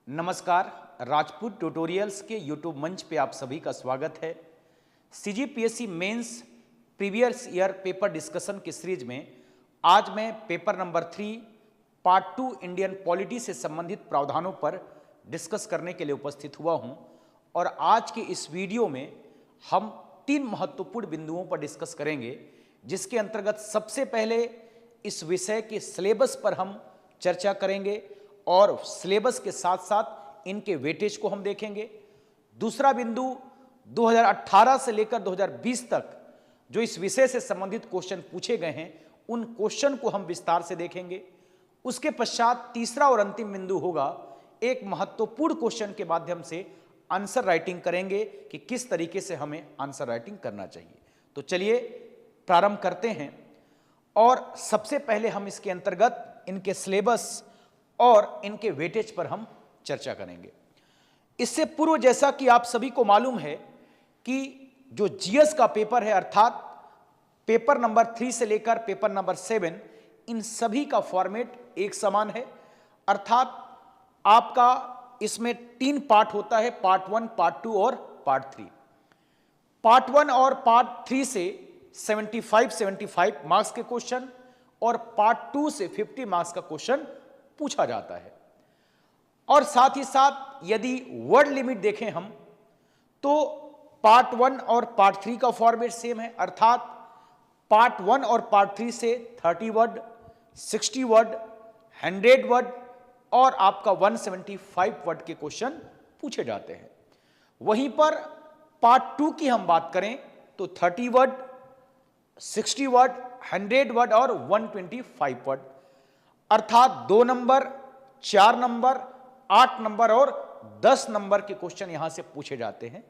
नमस्कार, राजपूत ट्यूटोरियल्स के यूट्यूब मंच पे आप सभी का स्वागत है। CGPSC mains previous year paper discussion की सीरीज में आज मैं paper number 3 part 2 Indian polity से संबंधित प्रावधानों पर डिस्कस करने के लिए उपस्थित हुआ हूं और आज के इस वीडियो में हम 3 महत्वपूर्ण बिंदुओं पर डिस्कस करेंगे, जिसके अंतर्गत सबसे पहले इस विषय के सिलेबस पर हम चर्चा करेंगे और सिलेबस के साथ साथ इनके वेटेज को हम देखेंगे। दूसरा बिंदु 2018 से लेकर 2020 तक जो इस विषय से संबंधित क्वेश्चन पूछे गए हैं, उन क्वेश्चन को हम विस्तार से देखेंगे। उसके पश्चात तीसरा और अंतिम बिंदु होगा, एक महत्वपूर्ण क्वेश्चन के माध्यम से आंसर राइटिंग करेंगे कि किस तरीके से हमें आंसर राइटिंग करना चाहिए। तो चलिए प्रारंभ करते हैं और सबसे पहले हम इसके अंतर्गत इनके सिलेबस और इनके वेटेज पर हम चर्चा करेंगे। इससे पूर्व जैसा कि आप सभी को मालूम है कि जो जीएस का पेपर है, अर्थात पेपर नंबर 3 से लेकर पेपर नंबर 7, इन सभी का फॉर्मेट एक समान है। अर्थात आपका इसमें 3 पार्ट होता है, पार्ट 1, पार्ट 2 और पार्ट 3। पार्ट 1 और पार्ट 3 से 75 मार्क्स के क्वेश्चन और पार्ट 2 से 50 मार्क्स का क्वेश्चन पूछा जाता है। और साथ ही साथ यदि वर्ड लिमिट देखें हम, तो पार्ट 1 और पार्ट 3 का फॉर्मेट सेम है। अर्थात पार्ट 1 और पार्ट 3 से 30 वर्ड, 60 वर्ड, 100 वर्ड और आपका 175 वर्ड के क्वेश्चन पूछे जाते हैं। वहीं पर पार्ट 2 की हम बात करें तो 30 वर्ड, 60 वर्ड, 100 वर्ड और 125 वर्ड, अर्थात 2 नंबर, 4 नंबर, 8 नंबर और 10 नंबर के क्वेश्चन यहां से पूछे जाते हैं।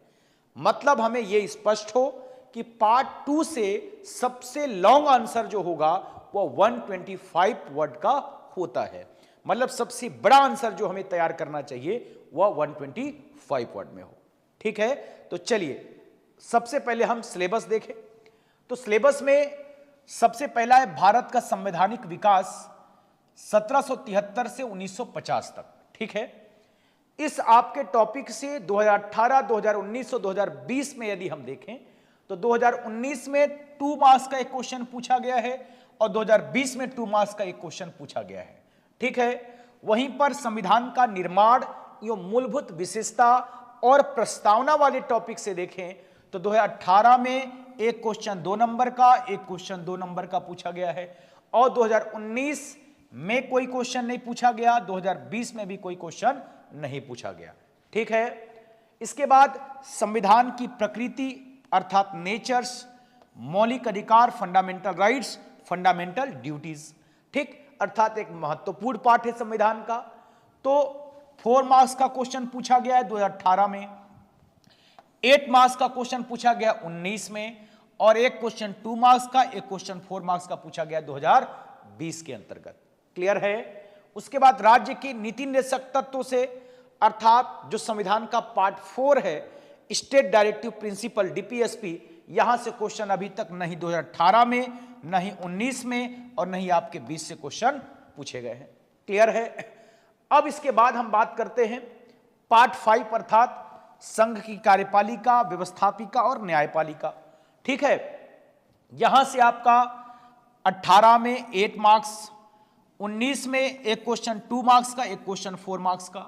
मतलब हमें यह स्पष्ट हो कि पार्ट 2 से सबसे लॉन्ग आंसर जो होगा वह 125 वर्ड का होता है। मतलब सबसे बड़ा आंसर जो हमें तैयार करना चाहिए वह 125 वर्ड में हो। ठीक है, तो चलिए सबसे पहले हम सिलेबस देखें। तो सिलेबस में सबसे पहला है भारत का संवैधानिक विकास 1773 से 1950 तक। ठीक है, इस आपके टॉपिक से 2018, 2019 और 2020 में यदि हम देखें तो 2019 में 2 मार्क्स का एक क्वेश्चन पूछा गया है और 2020 में 2 मार्क्स का एक क्वेश्चन पूछा गया है। ठीक है, वहीं पर संविधान का निर्माण, यो मूलभूत विशेषता और प्रस्तावना वाले टॉपिक से देखें तो 2018 में एक क्वेश्चन 2 नंबर का, एक क्वेश्चन 2 नंबर का पूछा गया है और 2019 में कोई क्वेश्चन नहीं पूछा गया, 2020 में भी कोई क्वेश्चन नहीं पूछा गया। ठीक है, इसके बाद संविधान की प्रकृति अर्थात नेचर्स, मौलिक अधिकार, फंडामेंटल राइट्स, फंडामेंटल ड्यूटीज। ठीक, अर्थात एक महत्वपूर्ण पार्ट है संविधान का। तो 4 मार्क्स का क्वेश्चन पूछा गया है 2018 में, 8 मार्क्स का क्वेश्चन पूछा गया 19 में और एक क्वेश्चन 2 मार्क्स का, एक क्वेश्चन 4 मार्क्स का पूछा गया 2020 के अंतर्गत। क्लियर है। उसके बाद राज्य की नीति निर्देशक तत्वों से, अर्थात जो संविधान का पार्ट 4 है, स्टेट डायरेक्टिव प्रिंसिपल डीपीएसपी, यहां से क्वेश्चन अभी तक नहीं 2018 में, नहीं 19 में और नहीं आपके 20 से क्वेश्चन पूछे गए हैं। क्लियर है। अब इसके बाद हम बात करते हैं पार्ट 5 अर्थात संघ की कार्यपालिका, व्यवस्थापिका और न्यायपालिका। ठीक है, यहां से आपका 18 में 8 मार्क्स, 19 में एक क्वेश्चन 2 मार्क्स का, एक क्वेश्चन 4 मार्क्स का,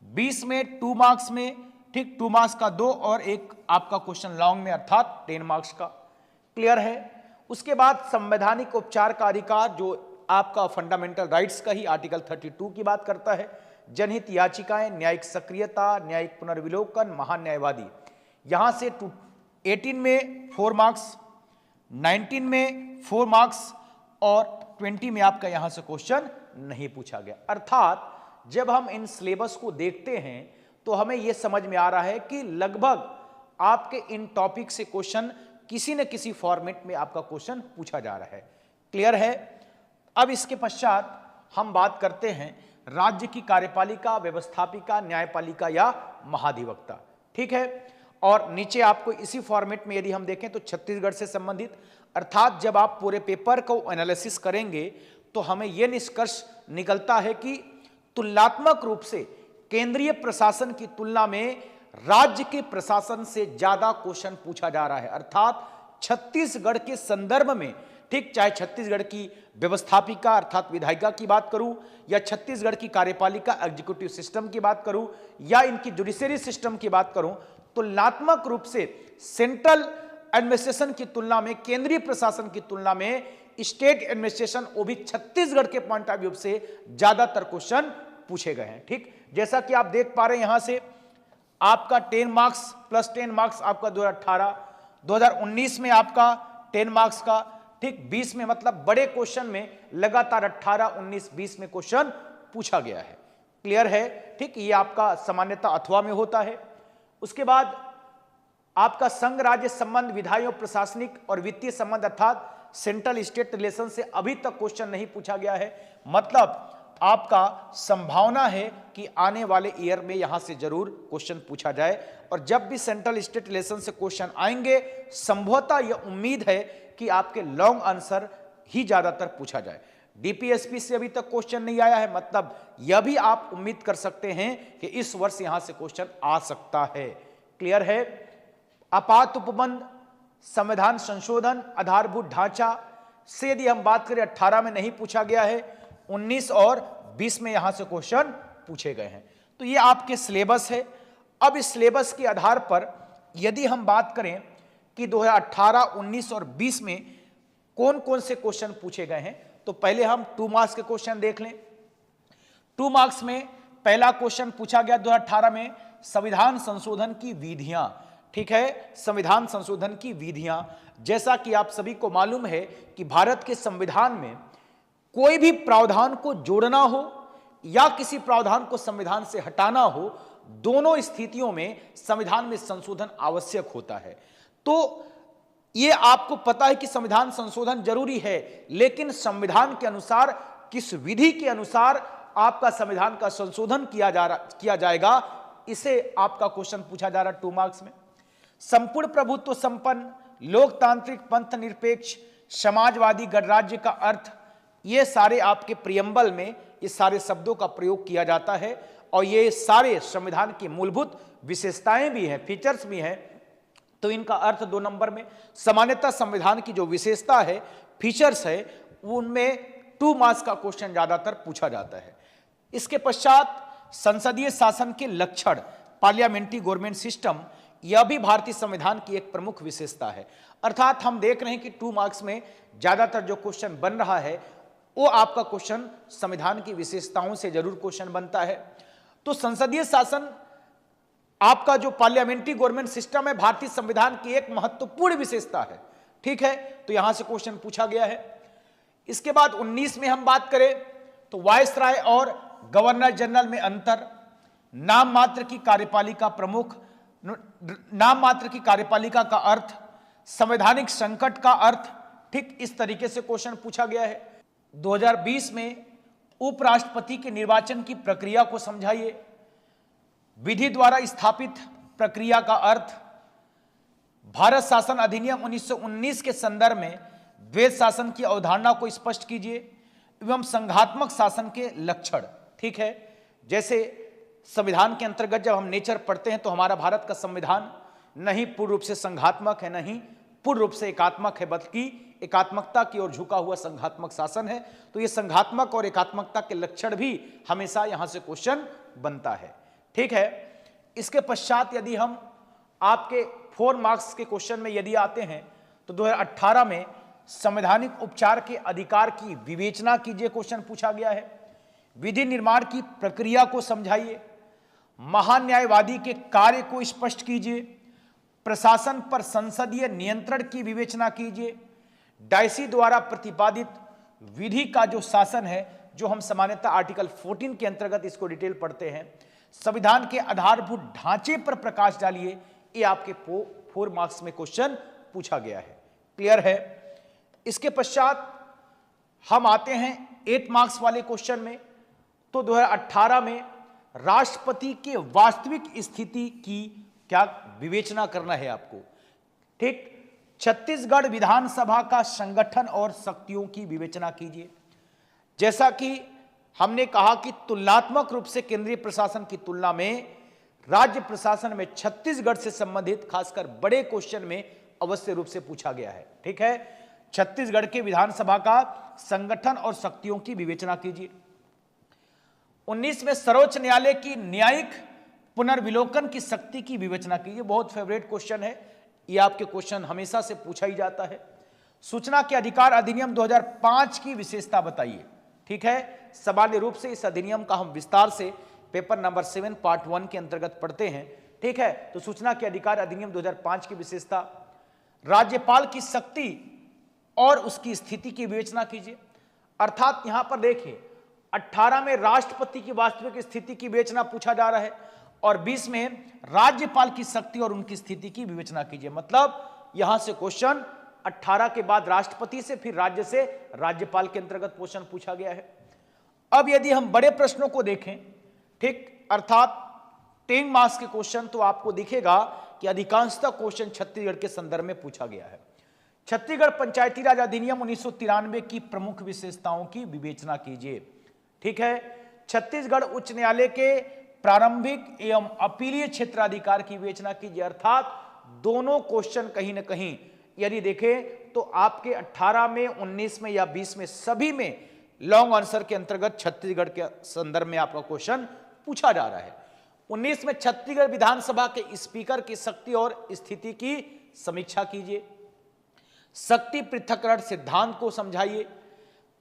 20 में 2 मार्क्स में, ठीक 2 मार्क्स का 2 और एक आपका क्वेश्चन लॉन्ग में अर्थात 10 मार्क्स का। क्लियर है। उसके बाद संवैधानिक उपचार का अधिकार, जो आपका फंडामेंटल राइट्स का ही आर्टिकल 32 की बात करता है, जनहित याचिकाएं, न्यायिक सक्रियता, न्यायिक पुनर्विलोकन, महान्यायवादी, यहां से 18 में 4 मार्क्स, 19 में 4 मार्क्स और 20 में आपका यहां से क्वेश्चन नहीं पूछा गया। अर्थात जब हम इन सिलेबस को देखते हैं तो हमें यह समझ में आ रहा है कि लगभग आपके इन टॉपिक से क्वेश्चन किसी न किसी फॉर्मेट में आपका क्वेश्चन पूछा जा रहा है। क्लियर है। अब इसके पश्चात हम बात करते हैं राज्य की कार्यपालिका, व्यवस्थापिका, न्यायपालिका या महाधिवक्ता। ठीक है, और नीचे आपको इसी फॉर्मेट में यदि हम देखें तो छत्तीसगढ़ से संबंधित, अर्थात जब आप पूरे पेपर को एनालिसिस करेंगे तो हमें यह निष्कर्ष निकलता है कि तुलनात्मक रूप से केंद्रीय प्रशासन की तुलना में राज्य के प्रशासन से ज्यादा क्वेश्चन पूछा जा रहा है। अर्थात छत्तीसगढ़ के संदर्भ में, ठीक, चाहे छत्तीसगढ़ की व्यवस्थापिका अर्थात विधायिका की बात करूं या छत्तीसगढ़ की कार्यपालिका एग्जीक्यूटिव सिस्टम की बात करूं या इनकी जुडिशरी सिस्टम की बात करूं, तुलनात्मक रूप से सेंट्रल एडमिनिस्ट्रेशन की तुलना में, केंद्रीय प्रशासन की तुलना में स्टेट एडमिनिस्ट्रेशन, वो भी छत्तीसगढ़ के पॉइंट ऑफ व्यू से ज्यादातर क्वेश्चन पूछे गए हैं। ठीक, जैसा कि आप देख पा रहे हैं, यहां से आपका 10 मार्क्स प्लस 10 मार्क्स आपका 2018, 2019 में आपका 10 मार्क्स का, ठीक, 20 में, मतलब बड़े क्वेश्चन में लगातार 18, 19, 20 में क्वेश्चन पूछा गया है। क्लियर है? ठीक, ये आपका सामान्यतः अथवा में होता है। उसके बाद आपका संघ राज्य संबंध, विधायी और प्रशासनिक और वित्तीय संबंध अर्थात सेंट्रल स्टेट रिलेशन से अभी तक क्वेश्चन नहीं पूछा गया है। मतलब आपका संभावना है कि आने वाले ईयर में यहां से जरूर क्वेश्चन पूछा जाए, और जब भी सेंट्रल स्टेट रिलेशन से क्वेश्चन आएंगे, संभवतः यह उम्मीद है कि आपके लॉन्ग आंसर ही ज्यादातर पूछा जाए। डीपीएसपी से अभी तक क्वेश्चन नहीं आया है, मतलब यह भी आप उम्मीद कर सकते हैं कि इस वर्ष यहां से क्वेश्चन आ सकता है। क्लियर है? आपात उपबंध, संविधान संशोधन, आधारभूत ढांचा से यदि हम बात करें 18 में नहीं पूछा गया है, 19 और 20 में यहां से क्वेश्चन पूछे गए हैं। तो ये आपके सिलेबस है। अब इस सिलेबस के आधार पर यदि हम बात करें कि 2018, 19 और 20 में कौन कौन से क्वेश्चन पूछे गए हैं, तो पहले हम 2 मार्क्स के क्वेश्चन देख लें। 2 मार्क्स में पहला क्वेश्चन पूछा गया 2018 में, संविधान संशोधन की विधियां। ठीक है, संविधान संशोधन की विधियां। जैसा कि आप सभी को मालूम है कि भारत के संविधान में कोई भी प्रावधान को जोड़ना हो या किसी प्रावधान को संविधान से हटाना हो, दोनों स्थितियों में संविधान में संशोधन आवश्यक होता है। तो ये आपको पता है कि संविधान संशोधन जरूरी है, लेकिन संविधान के अनुसार, किस विधि के अनुसार आपका संविधान का संशोधन किया जाएगा, इसे आपका क्वेश्चन पूछा जा रहा है 2 मार्क्स में। संपूर्ण प्रभुत्व संपन्न, लोकतांत्रिक, पंथ निरपेक्ष, समाजवादी गणराज्य का अर्थ, ये सारे आपके प्रियम्बल में ये सारे शब्दों का प्रयोग किया जाता है, और ये सारे संविधान की मूलभूत विशेषताएं भी हैं, फीचर्स भी हैं। तो इनका अर्थ 2 नंबर में। सामान्यतः संविधान की जो विशेषता है, फीचर्स है, उनमें 2 मार्क्स का क्वेश्चन ज्यादातर पूछा जाता है। इसके पश्चात संसदीय शासन के लक्षण, पार्लियामेंट्री गवर्नमेंट सिस्टम, यह भी भारतीय संविधान की एक प्रमुख विशेषता है। अर्थात हम देख रहे हैं कि 2 मार्क्स में ज्यादातर जो क्वेश्चन बन रहा है वो आपका क्वेश्चन संविधान की विशेषताओं से जरूर क्वेश्चन बनता है। तो संसदीय शासन, आपका जो पार्लियामेंट्री गवर्नमेंट सिस्टम है, भारतीय संविधान की एक महत्वपूर्ण विशेषता है। ठीक है, तो यहां से क्वेश्चन पूछा गया है। इसके बाद 19 में हम बात करें तो वायसराय और गवर्नर जनरल में अंतर, नाम मात्र की कार्यपालिका प्रमुख, नाम मात्र की कार्यपालिका का अर्थ, संवैधानिक संकट का अर्थ, ठीक इस तरीके से क्वेश्चन पूछा गया है। 2020 में उपराष्ट्रपति के निर्वाचन की प्रक्रिया को समझाइए, विधि द्वारा स्थापित प्रक्रिया का अर्थ, भारत शासन अधिनियम 1919 के संदर्भ में द्वैध शासन की अवधारणा को स्पष्ट कीजिए, एवं संघात्मक शासन के लक्षण। ठीक है, जैसे संविधान के अंतर्गत जब हम नेचर पढ़ते हैं तो हमारा भारत का संविधान नहीं पूर्ण रूप से संघात्मक है, नहीं पूर्ण रूप से एकात्मक है, बल्कि एकात्मकता की ओर झुका हुआ संघात्मक शासन है। तो ये संघात्मक और एकात्मकता के लक्षण भी हमेशा यहां से क्वेश्चन बनता है। ठीक है, इसके पश्चात यदि हम आपके 4 मार्क्स के क्वेश्चन में यदि आते हैं तो 2018 में संवैधानिक उपचार के अधिकार की विवेचना कीजिए, क्वेश्चन पूछा गया है। विधि निर्माण की प्रक्रिया को समझाइए, महान न्यायवादी के कार्य को स्पष्ट कीजिए, प्रशासन पर संसदीय नियंत्रण की विवेचना कीजिए, डायसी द्वारा प्रतिपादित विधि का जो शासन है, जो हम सामान्यतः आर्टिकल 14 के अंतर्गत इसको डिटेल पढ़ते हैं, संविधान के आधारभूत ढांचे पर प्रकाश डालिए। ये आपके 4 मार्क्स में क्वेश्चन पूछा गया है। क्लियर है? इसके पश्चात हम आते हैं 8 मार्क्स वाले क्वेश्चन में। तो 2018 में राष्ट्रपति के वास्तविक स्थिति की क्या विवेचना करना है आपको। ठीक, छत्तीसगढ़ विधानसभा का संगठन और शक्तियों की विवेचना कीजिए। जैसा कि हमने कहा कि तुलनात्मक रूप से केंद्रीय प्रशासन की तुलना में राज्य प्रशासन में छत्तीसगढ़ से संबंधित खासकर बड़े क्वेश्चन में अवश्य रूप से पूछा गया है। ठीक है, छत्तीसगढ़ के विधानसभा का संगठन और शक्तियों की विवेचना कीजिए। 19 में सर्वोच्च न्यायालय की न्यायिक पुनर्विलोकन की शक्ति की विवेचना कीजिए। बहुत फेवरेट क्वेश्चन है, यह आपके क्वेश्चन हमेशा से पूछा ही जाता है। सूचना के अधिकार अधिनियम 2005 की विशेषता बताइए। ठीक है, सामान्य रूप से इस अधिनियम का हम विस्तार से पेपर नंबर 7 पार्ट 1 के अंतर्गत पढ़ते हैं। ठीक है, तो सूचना के अधिकार अधिनियम 2005 की विशेषता, राज्यपाल की शक्ति और उसकी स्थिति की विवेचना कीजिए। अर्थात यहां पर देखिए 18 में राष्ट्रपति की वास्तविक स्थिति की विवेचना पूछा जा रहा है और 20 में राज्यपाल की शक्ति और उनकी स्थिति की विवेचना कीजिए। मतलब यहां से क्वेश्चन 18 के बाद राष्ट्रपति से, फिर राज्य से राज्यपाल के अंतर्गत क्वेश्चन पूछा गया है। अब यदि हम बड़े प्रश्नों को देखें, ठीक, अर्थात 10 मार्क्स के क्वेश्चन, तो आपको दिखेगा कि अधिकांशतः क्वेश्चन छत्तीसगढ़ के संदर्भ में पूछा गया है। छत्तीसगढ़ पंचायती राज अधिनियम 1993 की प्रमुख विशेषताओं की विवेचना कीजिए। ठीक है, छत्तीसगढ़ उच्च न्यायालय के प्रारंभिक एवं अपीलीय क्षेत्राधिकार की विवेचना कीजिए। अर्थात दोनों क्वेश्चन कहीं ना कहीं यदि देखें तो आपके 18 में, 19 में या 20 में, सभी में लॉन्ग आंसर के अंतर्गत छत्तीसगढ़ के संदर्भ में आपका क्वेश्चन पूछा जा रहा है। 19 में छत्तीसगढ़ विधानसभा के स्पीकर की शक्ति और स्थिति की समीक्षा कीजिए। शक्ति पृथक्करण सिद्धांत को समझाइए।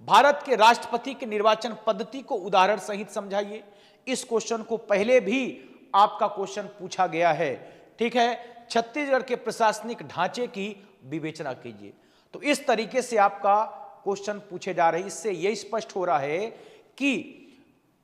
भारत के राष्ट्रपति के निर्वाचन पद्धति को उदाहरण सहित समझाइए। इस क्वेश्चन को पहले भी आपका क्वेश्चन पूछा गया है। ठीक है, छत्तीसगढ़ के प्रशासनिक ढांचे की विवेचना कीजिए। तो इस तरीके से आपका क्वेश्चन पूछे जा रहे हैं। इससे यह स्पष्ट हो रहा है कि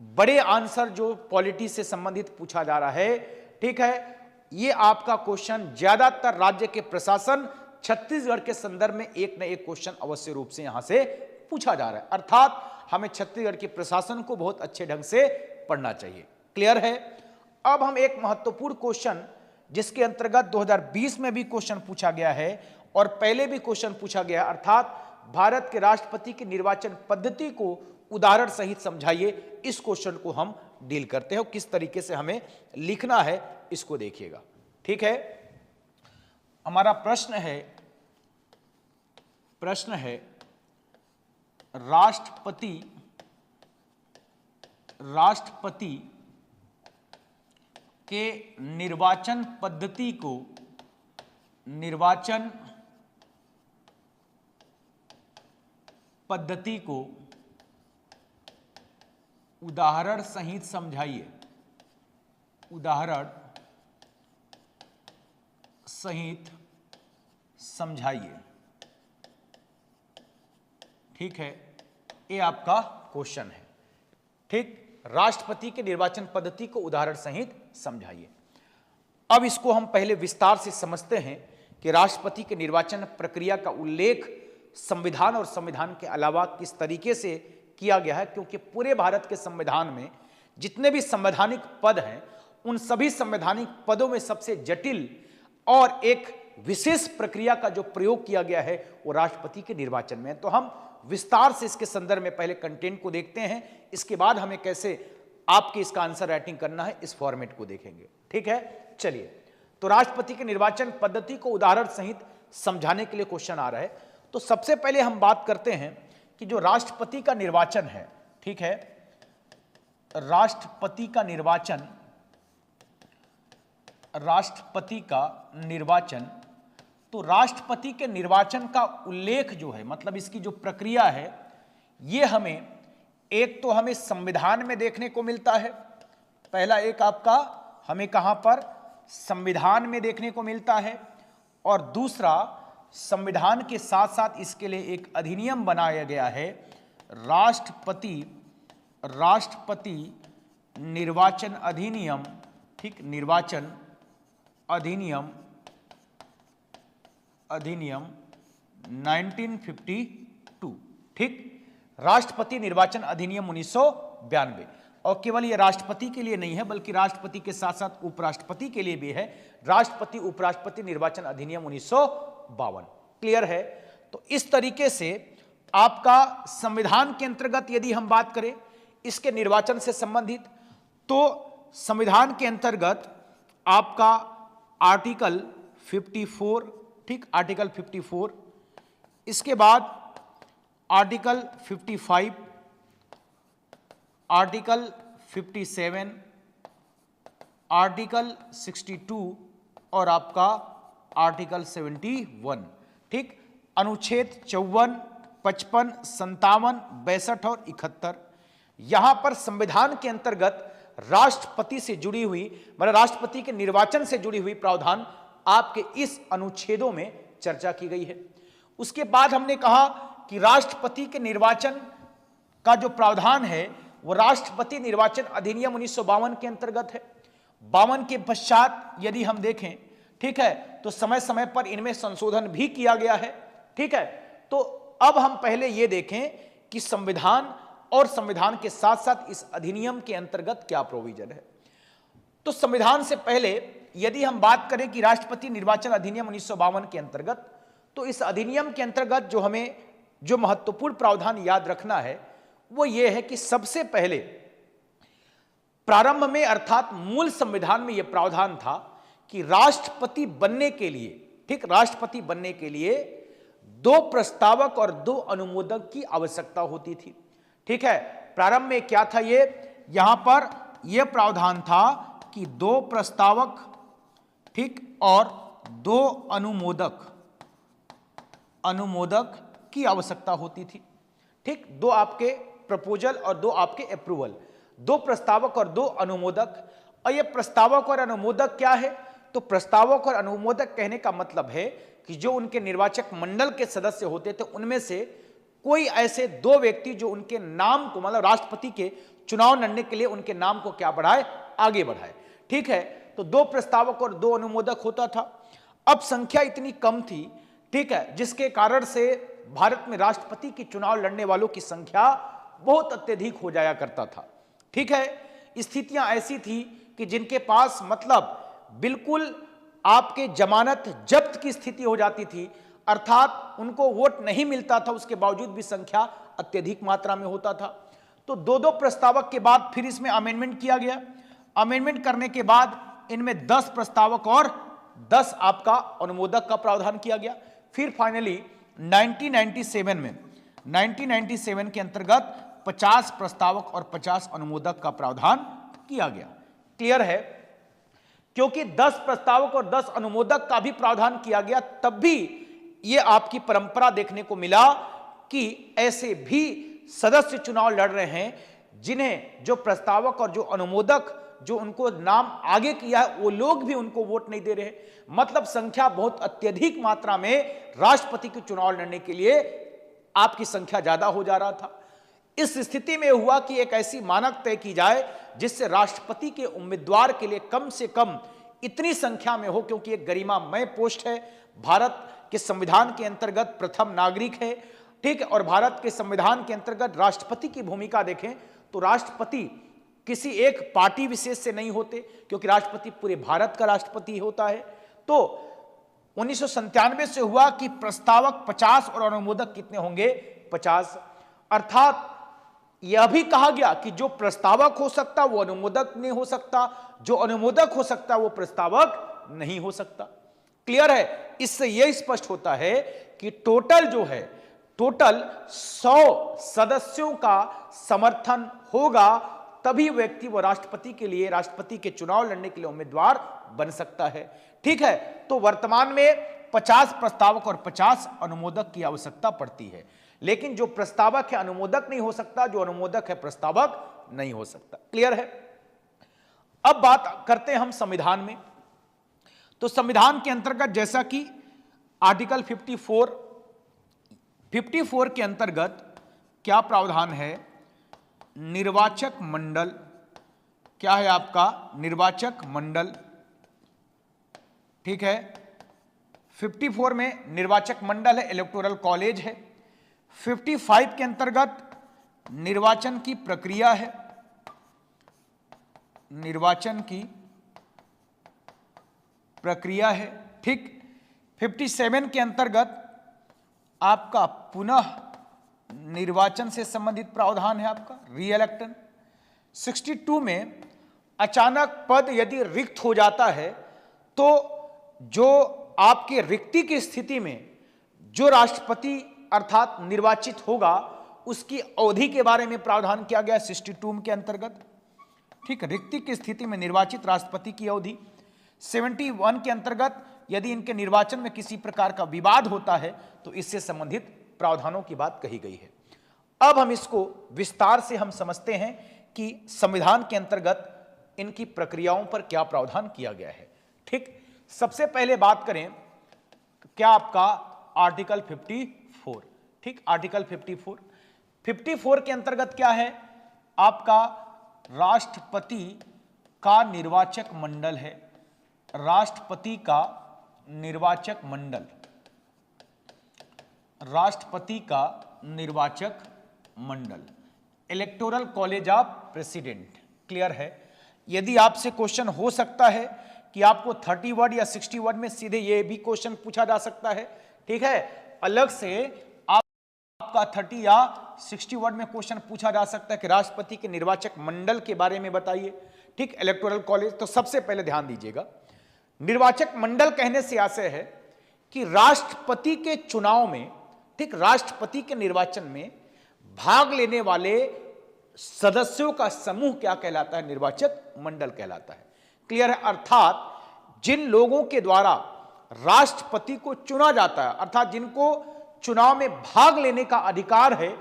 बड़े आंसर जो पॉलिटी से संबंधित पूछा जा रहा है, ठीक है, ये आपका क्वेश्चन ज्यादातर राज्य के प्रशासन, छत्तीसगढ़ के संदर्भ में एक न एक क्वेश्चन अवश्य रूप से यहां से पूछा जा रहा है। अर्थात हमें छत्तीसगढ़ के प्रशासन को बहुत अच्छे ढंग से पढ़ना चाहिए। क्लियर है? अब हम एक महत्वपूर्ण क्वेश्चन जिसके अंतर्गत 2020 में भी क्वेश्चन पूछा गया है और पहले भी क्वेश्चन पूछा गया, अर्थात भारत के राष्ट्रपति की निर्वाचन पद्धति को उदाहरण सहित समझाइए। इस क्वेश्चन को हम डील करते हैं और किस तरीके से हमें लिखना है इसको देखिएगा। ठीक है, हमारा प्रश्न है राष्ट्रपति के निर्वाचन पद्धति को उदाहरण सहित समझाइए। उदाहरण सहित समझाइए। ठीक है, ये आपका क्वेश्चन है। ठीक, राष्ट्रपति के निर्वाचन पद्धति को उदाहरण सहित समझाइए। अब इसको हम पहले विस्तार से समझते हैं कि राष्ट्रपति के निर्वाचन प्रक्रिया का उल्लेख संविधान और संविधान के अलावा किस तरीके से किया गया है, क्योंकि पूरे भारत के संविधान में जितने भी संवैधानिक पद हैं उन सभी संवैधानिक पदों में सबसे जटिल और एक विशेष प्रक्रिया का जो प्रयोग किया गया है वो राष्ट्रपति के निर्वाचन में है। तो हम विस्तार से इसके संदर्भ में पहले कंटेंट को देखते हैं, इसके बाद हमें कैसे आपके इसका आंसर राइटिंग करना है इस फॉर्मेट को देखेंगे। ठीक है, चलिए, तो राष्ट्रपति के निर्वाचन पद्धति को उदाहरण सहित समझाने के लिए क्वेश्चन आ रहा है। तो सबसे पहले हम बात करते हैं कि जो राष्ट्रपति का निर्वाचन है, ठीक है, राष्ट्रपति का निर्वाचन, तो राष्ट्रपति के निर्वाचन का उल्लेख जो है, मतलब इसकी जो प्रक्रिया है, ये हमें एक तो हमें संविधान में देखने को मिलता है। पहला एक आपका हमें कहां पर संविधान में देखने को मिलता है, और दूसरा संविधान के साथ साथ इसके लिए एक अधिनियम बनाया गया है, राष्ट्रपति निर्वाचन अधिनियम। ठीक, निर्वाचन अधिनियम 1952। ठीक, राष्ट्रपति निर्वाचन अधिनियम 1992। और केवल ये राष्ट्रपति के लिए नहीं है बल्कि राष्ट्रपति के साथ साथ उपराष्ट्रपति के लिए भी है, राष्ट्रपति उपराष्ट्रपति निर्वाचन अधिनियम 1952। क्लियर है? तो इस तरीके से आपका संविधान के अंतर्गत यदि हम बात करें, इसके निर्वाचन से संबंधित, तो संविधान के अंतर्गत आपका आर्टिकल 54, ठीक, आर्टिकल 54, इसके बाद आर्टिकल 55, आर्टिकल 57, आर्टिकल 62 और आपका आर्टिकल 71, ठीक। अनुच्छेद 54, 55, 57, 62 और 71, यहां पर संविधान के अंतर्गत राष्ट्रपति से जुड़ी हुई, मतलब राष्ट्रपति के निर्वाचन से जुड़ी हुई प्रावधान आपके इस अनुच्छेदों में चर्चा की गई है। उसके बाद हमने कहा कि राष्ट्रपति के निर्वाचन का जो प्रावधान है वो राष्ट्रपति निर्वाचन अधिनियम 1952 के अंतर्गत है। 52 के पश्चात यदि हम देखें, ठीक है, तो समय समय पर इनमें संशोधन भी किया गया है, ठीक है। तो अब हम पहले ये देखें कि संविधान और संविधान के साथ साथ इस अधिनियम के अंतर्गत क्या प्रोविजन है। तो संविधान से पहले यदि हम बात करें कि राष्ट्रपति निर्वाचन अधिनियम 1952 के अंतर्गत, तो इस अधिनियम के अंतर्गत जो हमें जो महत्वपूर्ण प्रावधान याद रखना है वो ये है कि सबसे पहले प्रारंभ में, अर्थात मूल संविधान में यह प्रावधान था कि राष्ट्रपति बनने के लिए, ठीक, राष्ट्रपति बनने के लिए 2 प्रस्तावक और 2 अनुमोदक की आवश्यकता होती थी, ठीक है। प्रारंभ में क्या था, ये यहां पर यह प्रावधान था कि 2 प्रस्तावक, ठीक, और 2 अनुमोदक की आवश्यकता होती थी, ठीक। 2 आपके प्रपोजल और 2 आपके अप्रूवल, 2 प्रस्तावक और 2 अनुमोदक। और ये प्रस्तावक और अनुमोदक क्या है, तो प्रस्तावक और अनुमोदक कहने का मतलब है कि जो उनके निर्वाचक मंडल के सदस्य होते थे उनमें से कोई ऐसे 2 व्यक्ति जो उनके नाम को, मतलब राष्ट्रपति के चुनाव लड़ने के लिए उनके नाम को क्या बढ़ाए, आगे बढ़ाए, ठीक है। तो 2 प्रस्तावक और 2 अनुमोदक होता था। अब संख्या इतनी कम थी, ठीक है, जिसके कारण से भारत में राष्ट्रपति की चुनाव लड़ने वालों की संख्या बहुत अत्यधिक हो जाया करता था, ठीक है। स्थितियां ऐसी थी कि जिनके पास मतलब बिल्कुल आपके जमानत जब्त की स्थिति हो जाती थी, अर्थात उनको वोट नहीं मिलता था, उसके बावजूद भी संख्या अत्यधिक मात्रा में होता था। तो 2-2 प्रस्तावक के बाद फिर इसमें अमेंडमेंट किया गया। अमेंडमेंट करने के बाद इनमें 10 प्रस्तावक और 10 आपका अनुमोदक का प्रावधान किया गया। फिर फाइनली 1997 के अंतर्गत 50 प्रस्तावक और 50 अनुमोदक का प्रावधान किया गया। क्लियर है? क्योंकि 10 प्रस्तावक और 10 अनुमोदक का भी प्रावधान किया गया, तब भी यह आपकी परंपरा देखने को मिला कि ऐसे भी सदस्य चुनाव लड़ रहे हैं जिन्हें जो प्रस्तावक और जो अनुमोदक जो उनको नाम आगे किया है वो लोग भी उनको वोट नहीं दे रहे। मतलब संख्या बहुत अत्यधिक मात्रा में राष्ट्रपति के चुनाव लड़ने के लिए आपकी संख्या ज्यादा हो जा रहा था। इस स्थिति में हुआ कि एक ऐसी मानक तय की जाए जिससे राष्ट्रपति के उम्मीदवार के लिए कम से कम इतनी संख्या में हो, क्योंकि एक गरिमामय पोस्ट है, भारत के संविधान के अंतर्गत प्रथम नागरिक है, ठीक है। और भारत के संविधान के अंतर्गत राष्ट्रपति की भूमिका देखें तो राष्ट्रपति किसी एक पार्टी विशेष से नहीं होते, क्योंकि राष्ट्रपति पूरे भारत का राष्ट्रपति होता है। तो 1997 से हुआ कि प्रस्तावक 50 और अनुमोदक कितने होंगे, 50। अर्थात यह भी कहा गया कि जो प्रस्तावक हो सकता वो अनुमोदक नहीं हो सकता, जो अनुमोदक हो सकता वो प्रस्तावक नहीं हो सकता। क्लियर है? इससे यह स्पष्ट होता है कि टोटल जो है, टोटल 100 सदस्यों का समर्थन होगा तभी व्यक्ति वो राष्ट्रपति के लिए, राष्ट्रपति के चुनाव लड़ने के लिए उम्मीदवार बन सकता है, ठीक है। तो वर्तमान में 50 प्रस्तावक और 50 अनुमोदक की आवश्यकता पड़ती है, लेकिन जो प्रस्तावक है अनुमोदक नहीं हो सकता, जो अनुमोदक है प्रस्तावक नहीं हो सकता। क्लियर है? अब बात करते हैं हम संविधान में। तो संविधान के अंतर्गत जैसा कि आर्टिकल 54 के अंतर्गत क्या प्रावधान है, निर्वाचक मंडल, क्या है आपका निर्वाचक मंडल, ठीक है। 54 में निर्वाचक मंडल है, इलेक्टोरल कॉलेज है। 55 के अंतर्गत निर्वाचन की प्रक्रिया है, निर्वाचन की प्रक्रिया है, ठीक। 57 के अंतर्गत आपका पुनः निर्वाचन से संबंधित प्रावधान है, आपका री इलेक्शन, 62 में अचानक पद यदि रिक्त हो जाता है तो जो आपके रिक्ति की स्थिति में जो राष्ट्रपति अर्थात निर्वाचित होगा उसकी अवधि के बारे में प्रावधान किया गया 62 के अंतर्गत। ठीक, रिक्ति की स्थिति में निर्वाचित राष्ट्रपति की अवधि। 71 के अंतर्गत यदि इनके निर्वाचन में किसी प्रकार का विवाद होता है तो इससे संबंधित प्रावधानों की बात कही गई है। अब हम इसको विस्तार से हम समझते हैं कि संविधान के अंतर्गत इनकी प्रक्रियाओं पर क्या प्रावधान किया गया है। ठीक, सबसे पहले बात करें क्या आपका आर्टिकल 54। ठीक, आर्टिकल 54 के अंतर्गत क्या है आपका राष्ट्रपति का निर्वाचक मंडल है। राष्ट्रपति का निर्वाचक मंडल, राष्ट्रपति का निर्वाचक मंडल, electoral college of president. Clear है। यदि आपसे क्वेश्चन हो सकता है कि आपको 30 वर्ड या 60 वर्ड में सीधे ये भी क्वेश्चन पूछा जा सकता है। ठीक है, अलग से आपका 30 या 60 वर्ड में क्वेश्चन पूछा जा सकता है कि राष्ट्रपति के निर्वाचक मंडल के बारे में बताइए। ठीक, इलेक्टोरल कॉलेज। तो सबसे पहले ध्यान दीजिएगा, निर्वाचक मंडल कहने से आशय है कि राष्ट्रपति के चुनाव में, ठीक, राष्ट्रपति के निर्वाचन में भाग लेने वाले सदस्यों का समूह क्या कहलाता है? निर्वाचक मंडल कहलाता है। क्लियर है। अर्थात जिन लोगों के द्वारा राष्ट्रपति को चुना जाता है, अर्थात जिनको चुनाव में भाग लेने का अधिकार है,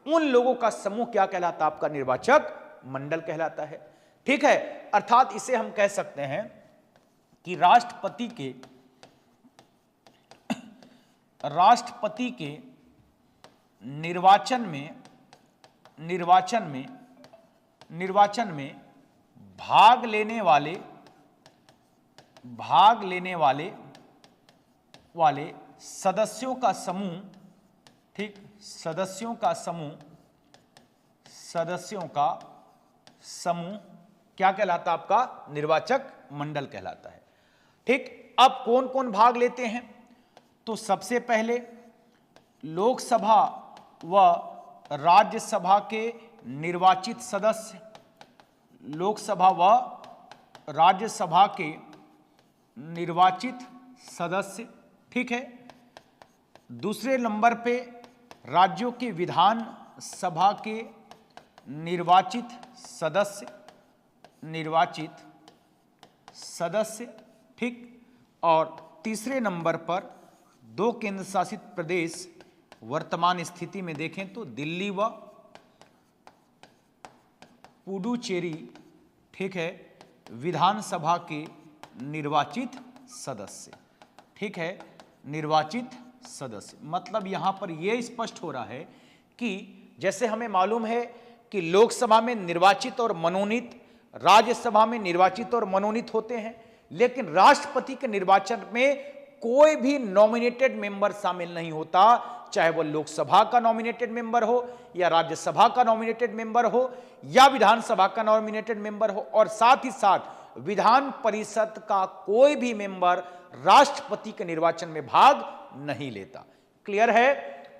उन लोगों का समूह क्या कहलाता है? आपका निर्वाचक मंडल कहलाता है। ठीक है। अर्थात इसे हम कह सकते हैं कि राष्ट्रपति के निर्वाचन में भाग लेने वाले सदस्यों का समूह, ठीक, सदस्यों का समूह क्या कहलाता है? आपका निर्वाचक मंडल कहलाता है। ठीक, अब कौन कौन भाग लेते हैं? तो सबसे पहले लोकसभा व राज्यसभा के निर्वाचित सदस्य, लोकसभा व राज्यसभा के निर्वाचित सदस्य। ठीक है। दूसरे नंबर पे राज्यों के विधान सभा के निर्वाचित सदस्य, ठीक। और तीसरे नंबर पर 2 केंद्र शासित प्रदेश वर्तमान स्थिति में देखें तो दिल्ली व पुडुचेरी, ठीक है, विधानसभा के निर्वाचित सदस्य। ठीक है, निर्वाचित सदस्य। मतलब यहां पर यह स्पष्ट हो रहा है कि जैसे हमें मालूम है कि लोकसभा में निर्वाचित और मनोनीत, राज्यसभा में निर्वाचित और मनोनीत होते हैं, लेकिन राष्ट्रपति के निर्वाचन में कोई भी नॉमिनेटेड मेंबर शामिल नहीं होता, चाहे वो लोकसभा का नॉमिनेटेड मेंबर हो या राज्यसभा का नॉमिनेटेड मेंबर हो या विधानसभा का नॉमिनेटेड मेंबर हो, और साथ ही साथ विधान परिषद का कोई भी मेंबर राष्ट्रपति के निर्वाचन में भाग नहीं लेता। क्लियर है।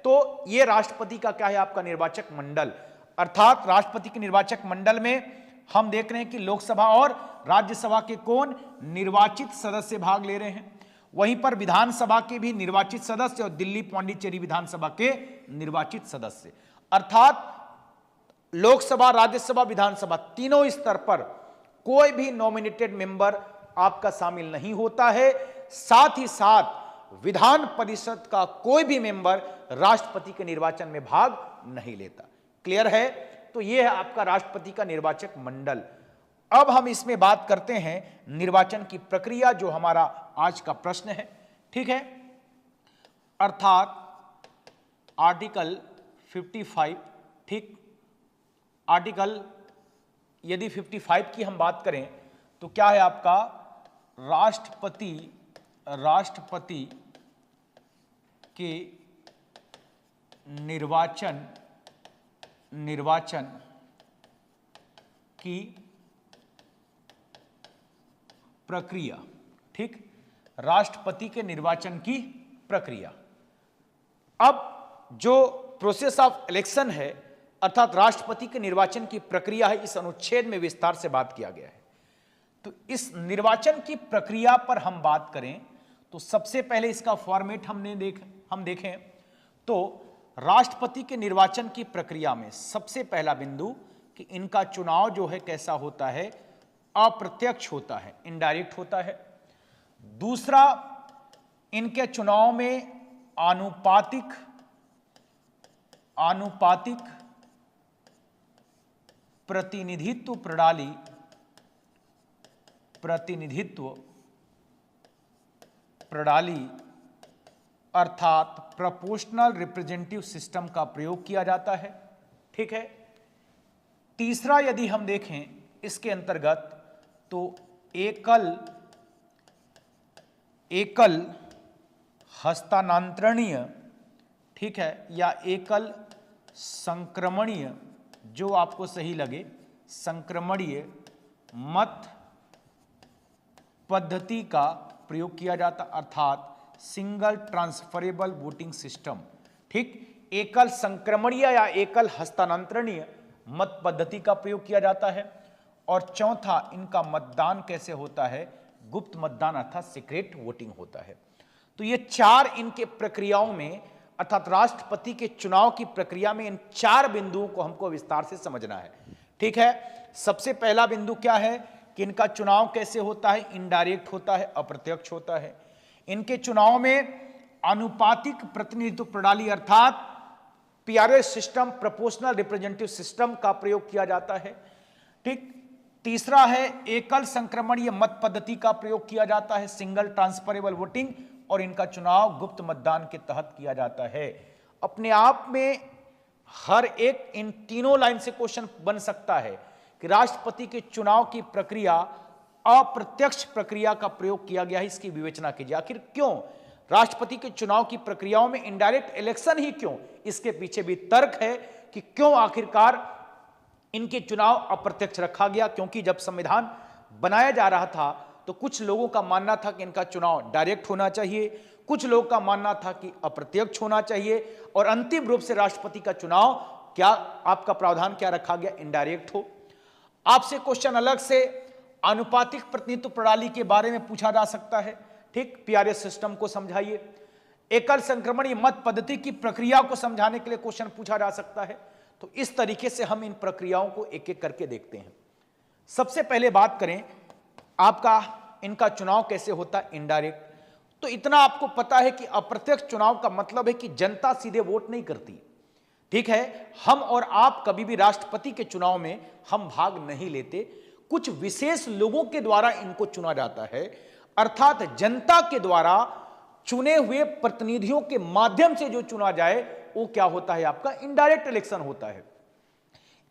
तो ये राष्ट्रपति का क्या है? आपका निर्वाचक मंडल। अर्थात राष्ट्रपति के निर्वाचक मंडल में हम देख रहे हैं कि लोकसभा और राज्यसभा के कौन निर्वाचित सदस्य भाग ले रहे हैं, वहीं पर विधानसभा के भी निर्वाचित सदस्य और दिल्ली पांडिचेरी विधानसभा के निर्वाचित सदस्य। अर्थात लोकसभा, राज्यसभा, विधानसभा तीनों स्तर पर कोई भी नॉमिनेटेड मेंबर आपका शामिल नहीं होता है। साथ ही साथ विधान परिषद का कोई भी मेंबर राष्ट्रपति के निर्वाचन में भाग नहीं लेता। क्लियर है। तो यह है आपका राष्ट्रपति का निर्वाचक मंडल। अब हम इसमें बात करते हैं निर्वाचन की प्रक्रिया, जो हमारा आज का प्रश्न है। ठीक है। अर्थात आर्टिकल 55, ठीक, आर्टिकल यदि 55 की हम बात करें तो क्या है आपका? राष्ट्रपति के निर्वाचन की प्रक्रिया। ठीक, राष्ट्रपति के निर्वाचन की प्रक्रिया। अब जो प्रोसेस ऑफ इलेक्शन है अर्थात राष्ट्रपति के निर्वाचन की प्रक्रिया है, इस अनुच्छेद में विस्तार से बात किया गया है। तो इस निर्वाचन की प्रक्रिया पर हम बात करें तो सबसे पहले इसका फॉर्मेट हम देखें तो राष्ट्रपति के निर्वाचन की प्रक्रिया में सबसे पहला बिंदु कि इनका चुनाव जो है कैसा होता है, अप्रत्यक्ष होता है, इनडायरेक्ट होता है। दूसरा, इनके चुनाव में आनुपातिक प्रतिनिधित्व प्रणाली अर्थात प्रोपोर्शनल रिप्रेजेंटेटिव सिस्टम का प्रयोग किया जाता है। ठीक है। तीसरा, यदि हम देखें इसके अंतर्गत तो एकल हस्तांतरणीय, ठीक है, या एकल संक्रमणीय, जो आपको सही लगे, संक्रमणीय मत पद्धति का प्रयोग किया जाता, अर्थात सिंगल ट्रांसफरेबल वोटिंग सिस्टम। ठीक, एकल संक्रमणीय या एकल हस्तांतरणीय मत पद्धति का प्रयोग किया जाता है। और चौथा, इनका मतदान कैसे होता है, गुप्त मतदान अर्थात सीक्रेट वोटिंग होता है। तो ये चार इनके प्रक्रियाओं में अर्थात राष्ट्रपति के चुनाव की प्रक्रिया में इन चार बिंदुओं को हमको विस्तार से समझना है। ठीक है। सबसे पहला बिंदु क्या है कि इनका चुनाव कैसे होता है, इनडायरेक्ट होता है, अप्रत्यक्ष होता है। इनके चुनाव में आनुपातिक प्रतिनिधित्व प्रणाली अर्थात PRS system, proportional representative system का प्रयोग किया जाता है। ठीक। तीसरा है एकल संक्रमणीय मत पद्धति का प्रयोग किया जाता है, सिंगल ट्रांसफरेबल वोटिंग, और इनका चुनाव गुप्त मतदान के तहत किया जाता है। अपने आप में हर एक इन तीनों लाइन से क्वेश्चन बन सकता है कि राष्ट्रपति के चुनाव की प्रक्रिया अप्रत्यक्ष प्रक्रिया का प्रयोग किया गया है, इसकी विवेचना कीजिए। आखिर क्यों राष्ट्रपति के चुनाव की प्रक्रियाओं में इनडायरेक्ट इलेक्शन ही क्यों, इसके पीछे भी तर्क है कि क्यों आखिरकार इनके चुनाव अप्रत्यक्ष रखा गया। क्योंकि जब संविधान बनाया जा रहा था तो कुछ लोगों का मानना था कि इनका चुनाव डायरेक्ट होना चाहिए, कुछ लोगों का मानना था कि अप्रत्यक्ष होना चाहिए, और अंतिम रूप से राष्ट्रपति का चुनाव क्या आपका प्रावधान क्या रखा गया, इनडायरेक्ट हो। आपसे क्वेश्चन अलग से आनुपातिक प्रतिनिधित्व प्रणाली के बारे में पूछा जा सकता है। ठीक, पीआरएस सिस्टम को समझाइए। एकल संक्रमणीय मत पद्धति की प्रक्रिया को समझाने के लिए क्वेश्चन पूछा जा सकता है। तो इस तरीके से हम इन प्रक्रियाओं को एक एक करके देखते हैं। सबसे पहले बात करें आपका इनका चुनाव कैसे होता है, इनडायरेक्ट। तो इतना आपको पता है कि अप्रत्यक्ष चुनाव का मतलब है कि जनता सीधे वोट नहीं करती। ठीक है, हम और आप कभी भी राष्ट्रपति के चुनाव में हम भाग नहीं लेते, कुछ विशेष लोगों के द्वारा इनको चुना जाता है, अर्थात जनता के द्वारा चुने हुए प्रतिनिधियों के माध्यम से जो चुना जाए वो क्या होता है, आपका इनडायरेक्ट इलेक्शन होता है।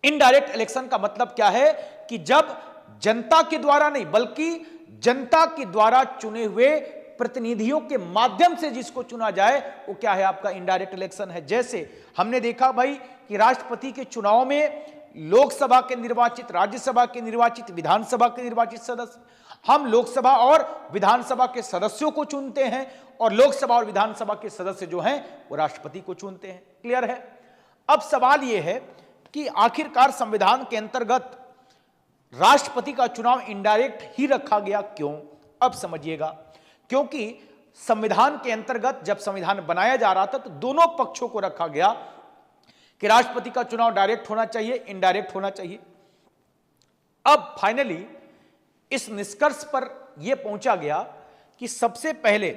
इनडायरेक्ट इलेक्शन का मतलब क्या है कि जब जनता के द्वारा नहीं बल्कि जनता के द्वारा चुने हुए प्रतिनिधियों के माध्यम से जिसको चुना जाए वो क्या है, आपका इनडायरेक्ट इलेक्शन है। जैसे हमने देखा भाई कि राष्ट्रपति के चुनाव में लोकसभा के निर्वाचित, राज्यसभा के निर्वाचित, विधानसभा के निर्वाचित सदस्य, हम लोकसभा और विधानसभा के सदस्यों को चुनते हैं और लोकसभा और विधानसभा के सदस्य जो हैं वो राष्ट्रपति को चुनते हैं। क्लियर है। अब सवाल यह है कि आखिरकार संविधान के अंतर्गत राष्ट्रपति का चुनाव इनडायरेक्ट ही रखा गया, क्यों? अब समझिएगा। क्योंकि संविधान के अंतर्गत जब संविधान बनाया जा रहा था तो दोनों पक्षों को रखा गया कि राष्ट्रपति का चुनाव डायरेक्ट होना चाहिए, इनडायरेक्ट होना चाहिए। अब फाइनली इस निष्कर्ष पर यह पहुंचा गया कि सबसे पहले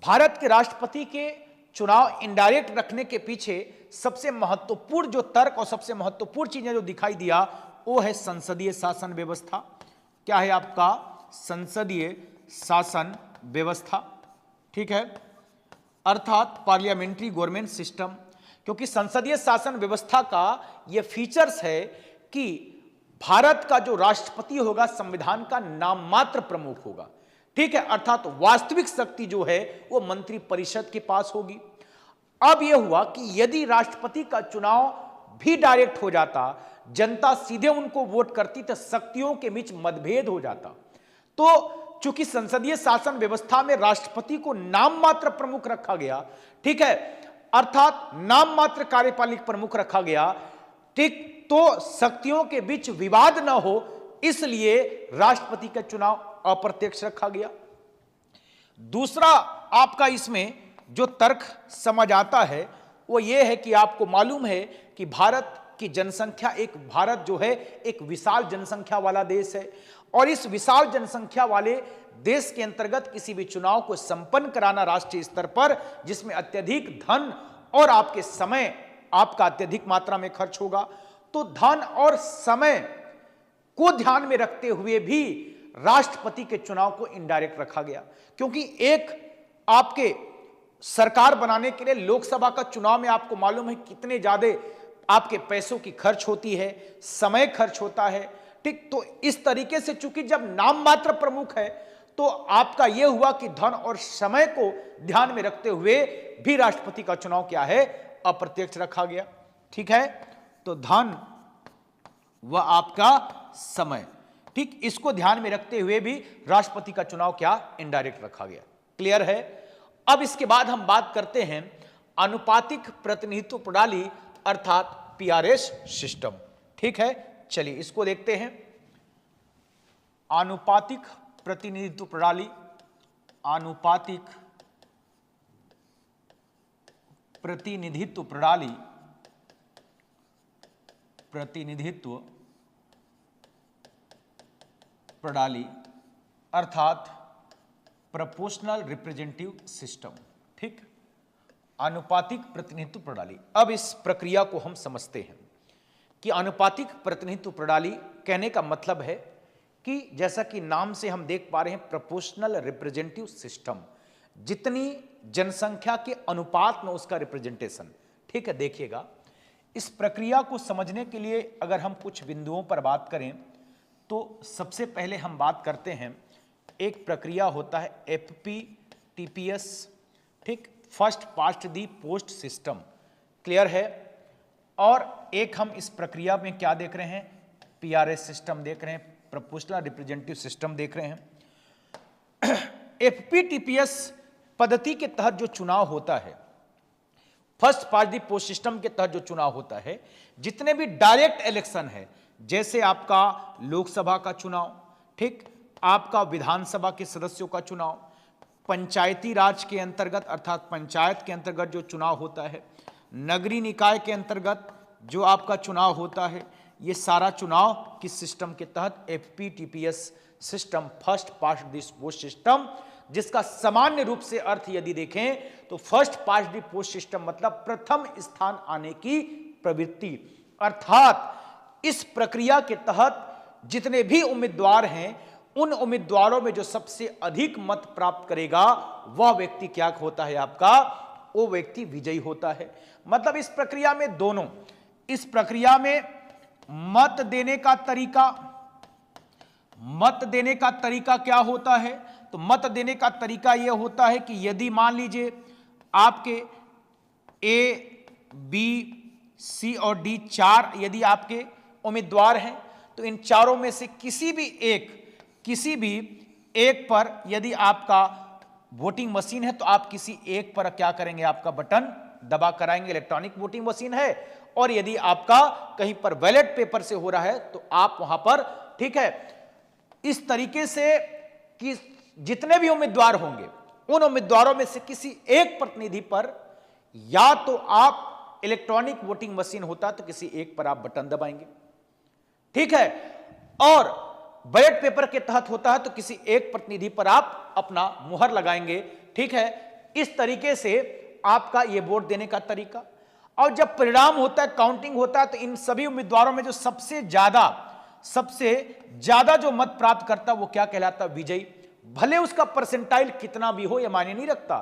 भारत के राष्ट्रपति के चुनाव इनडायरेक्ट रखने के पीछे सबसे महत्वपूर्ण जो तर्क और सबसे महत्वपूर्ण चीजें जो दिखाई दिया वो है संसदीय शासन व्यवस्था। क्या है आपका संसदीय शासन व्यवस्था, ठीक है, अर्थात पार्लियामेंट्री गवर्नमेंट सिस्टम। क्योंकि संसदीय शासन व्यवस्था का यह फीचर्स है कि भारत का जो राष्ट्रपति होगा संविधान का नाम मात्र प्रमुख होगा, ठीक है, अर्थात वास्तविक शक्ति जो है वो मंत्री परिषद के पास होगी। अब यह हुआ कि यदि राष्ट्रपति का चुनाव भी डायरेक्ट हो जाता, जनता सीधे उनको वोट करती, तो शक्तियों के बीच मतभेद हो जाता। तो चूंकि संसदीय शासन व्यवस्था में राष्ट्रपति को नाम मात्र प्रमुख रखा गया, ठीक है, अर्थात नाम मात्र कार्यपालिक प्रमुख रखा गया, ठीक, तो शक्तियों के बीच विवाद न हो इसलिए राष्ट्रपति का चुनाव अप्रत्यक्ष रखा गया। दूसरा आपका इसमें जो तर्क समझ आता है वो ये है कि आपको मालूम है कि भारत की जनसंख्या, भारत जो है एक विशाल जनसंख्या वाला देश है और इस विशाल जनसंख्या वाले देश के अंतर्गत किसी भी चुनाव को संपन्न कराना राष्ट्रीय स्तर पर, जिसमें अत्यधिक धन और आपके समय आपका अत्यधिक मात्रा में खर्च होगा, तो धन और समय को ध्यान में रखते हुए भी राष्ट्रपति के चुनाव को इनडायरेक्ट रखा गया। क्योंकि एक आपके सरकार बनाने के लिए लोकसभा का चुनाव में आपको मालूम है कितने ज्यादा आपके पैसों की खर्च होती है, समय खर्च होता है, ठीक। तो इस तरीके से चूंकि जब नाम मात्र प्रमुख है तो आपका यह हुआ कि धन और समय को ध्यान में रखते हुए भी राष्ट्रपति का चुनाव क्या है, अप्रत्यक्ष रखा गया। ठीक है, तो धन व आपका समय, ठीक, इसको ध्यान में रखते हुए भी राष्ट्रपति का चुनाव क्या, इनडायरेक्ट रखा गया। क्लियर है। अब इसके बाद हम बात करते हैं अनुपातिक प्रतिनिधित्व प्रणाली अर्थात पीआरएस सिस्टम। ठीक है, चलिए इसको देखते हैं। अनुपातिक प्रतिनिधित्व प्रणाली, अनुपातिक प्रतिनिधित्व प्रणाली, प्रतिनिधित्व प्रणाली अर्थात प्रोपोर्शनल रिप्रेजेंटेटिव सिस्टम। ठीक, अनुपातिक प्रतिनिधित्व प्रणाली। अब इस प्रक्रिया को हम समझते हैं कि अनुपातिक प्रतिनिधित्व प्रणाली कहने का मतलब है कि जैसा कि नाम से हम देख पा रहे हैं प्रोपोर्शनल रिप्रेजेंटेटिव सिस्टम, जितनी जनसंख्या के अनुपात में उसका रिप्रेजेंटेशन। ठीक है, देखिएगा इस प्रक्रिया को समझने के लिए अगर हम कुछ बिंदुओं पर बात करें तो सबसे पहले हम बात करते हैं, एक प्रक्रिया होता है FPTPS, ठीक, फर्स्ट पास्ट दी पोस्ट सिस्टम। क्लियर है। और एक हम इस प्रक्रिया में क्या देख रहे हैं, PRS सिस्टम देख रहे हैं, प्रोपोर्शनल रिप्रेजेंटेटिव सिस्टम देख रहे हैं। FPTPS पद्धति के तहत जो चुनाव होता है, फर्स्ट पास्ट दी पोस्ट सिस्टम के तहत जो चुनाव होता है, जितने भी डायरेक्ट इलेक्शन है, जैसे आपका लोकसभा का चुनाव, ठीक, आपका विधानसभा के सदस्यों का चुनाव, पंचायती राज के अंतर्गत अर्थात पंचायत के अंतर्गत जो चुनाव होता है, नगरीय निकाय के अंतर्गत जो आपका चुनाव होता है, ये सारा चुनाव किस सिस्टम के तहत, FPTPS system, first past the post system, जिसका सामान्य रूप से अर्थ यदि देखें तो first past the post system मतलब प्रथम स्थान आने की प्रवृत्ति। अर्थात इस प्रक्रिया के तहत जितने भी उम्मीदवार हैं, उन उम्मीदवारों में जो सबसे अधिक मत प्राप्त करेगा वह व्यक्ति क्या होता है आपका, वो व्यक्ति विजयी होता है। मतलब इस प्रक्रिया में दोनों, इस प्रक्रिया में मत देने का तरीका क्या होता है, तो मत देने का तरीका यह होता है कि यदि मान लीजिए आपके A, B, C और D 4 यदि आपके उम्मीदवार हैं, तो इन चारों में से किसी भी एक पर यदि आपका वोटिंग मशीन है तो आप किसी एक पर क्या करेंगे, आपका बटन दबा कराएंगे। इलेक्ट्रॉनिक वोटिंग मशीन है और यदि आपका कहीं पर बैलेट पेपर से हो रहा है तो आप वहां पर, ठीक है, इस तरीके से कि जितने भी उम्मीदवार होंगे उन उम्मीदवारों में से किसी एक प्रतिनिधि पर या तो आप इलेक्ट्रॉनिक वोटिंग मशीन होता तो किसी एक पर आप बटन दबाएंगे, ठीक है, और बैलेट पेपर के तहत होता है तो किसी एक प्रतिनिधि पर आप अपना मुहर लगाएंगे। ठीक है, इस तरीके से आपका यह वोट देने का तरीका। और जब परिणाम होता है, काउंटिंग होता है, तो इन सभी उम्मीदवारों में जो सबसे ज्यादा जो मत प्राप्त करता वो क्या कहलाता, विजयी। भले उसका परसेंटाइल कितना भी हो, यह मायने नहीं रखता।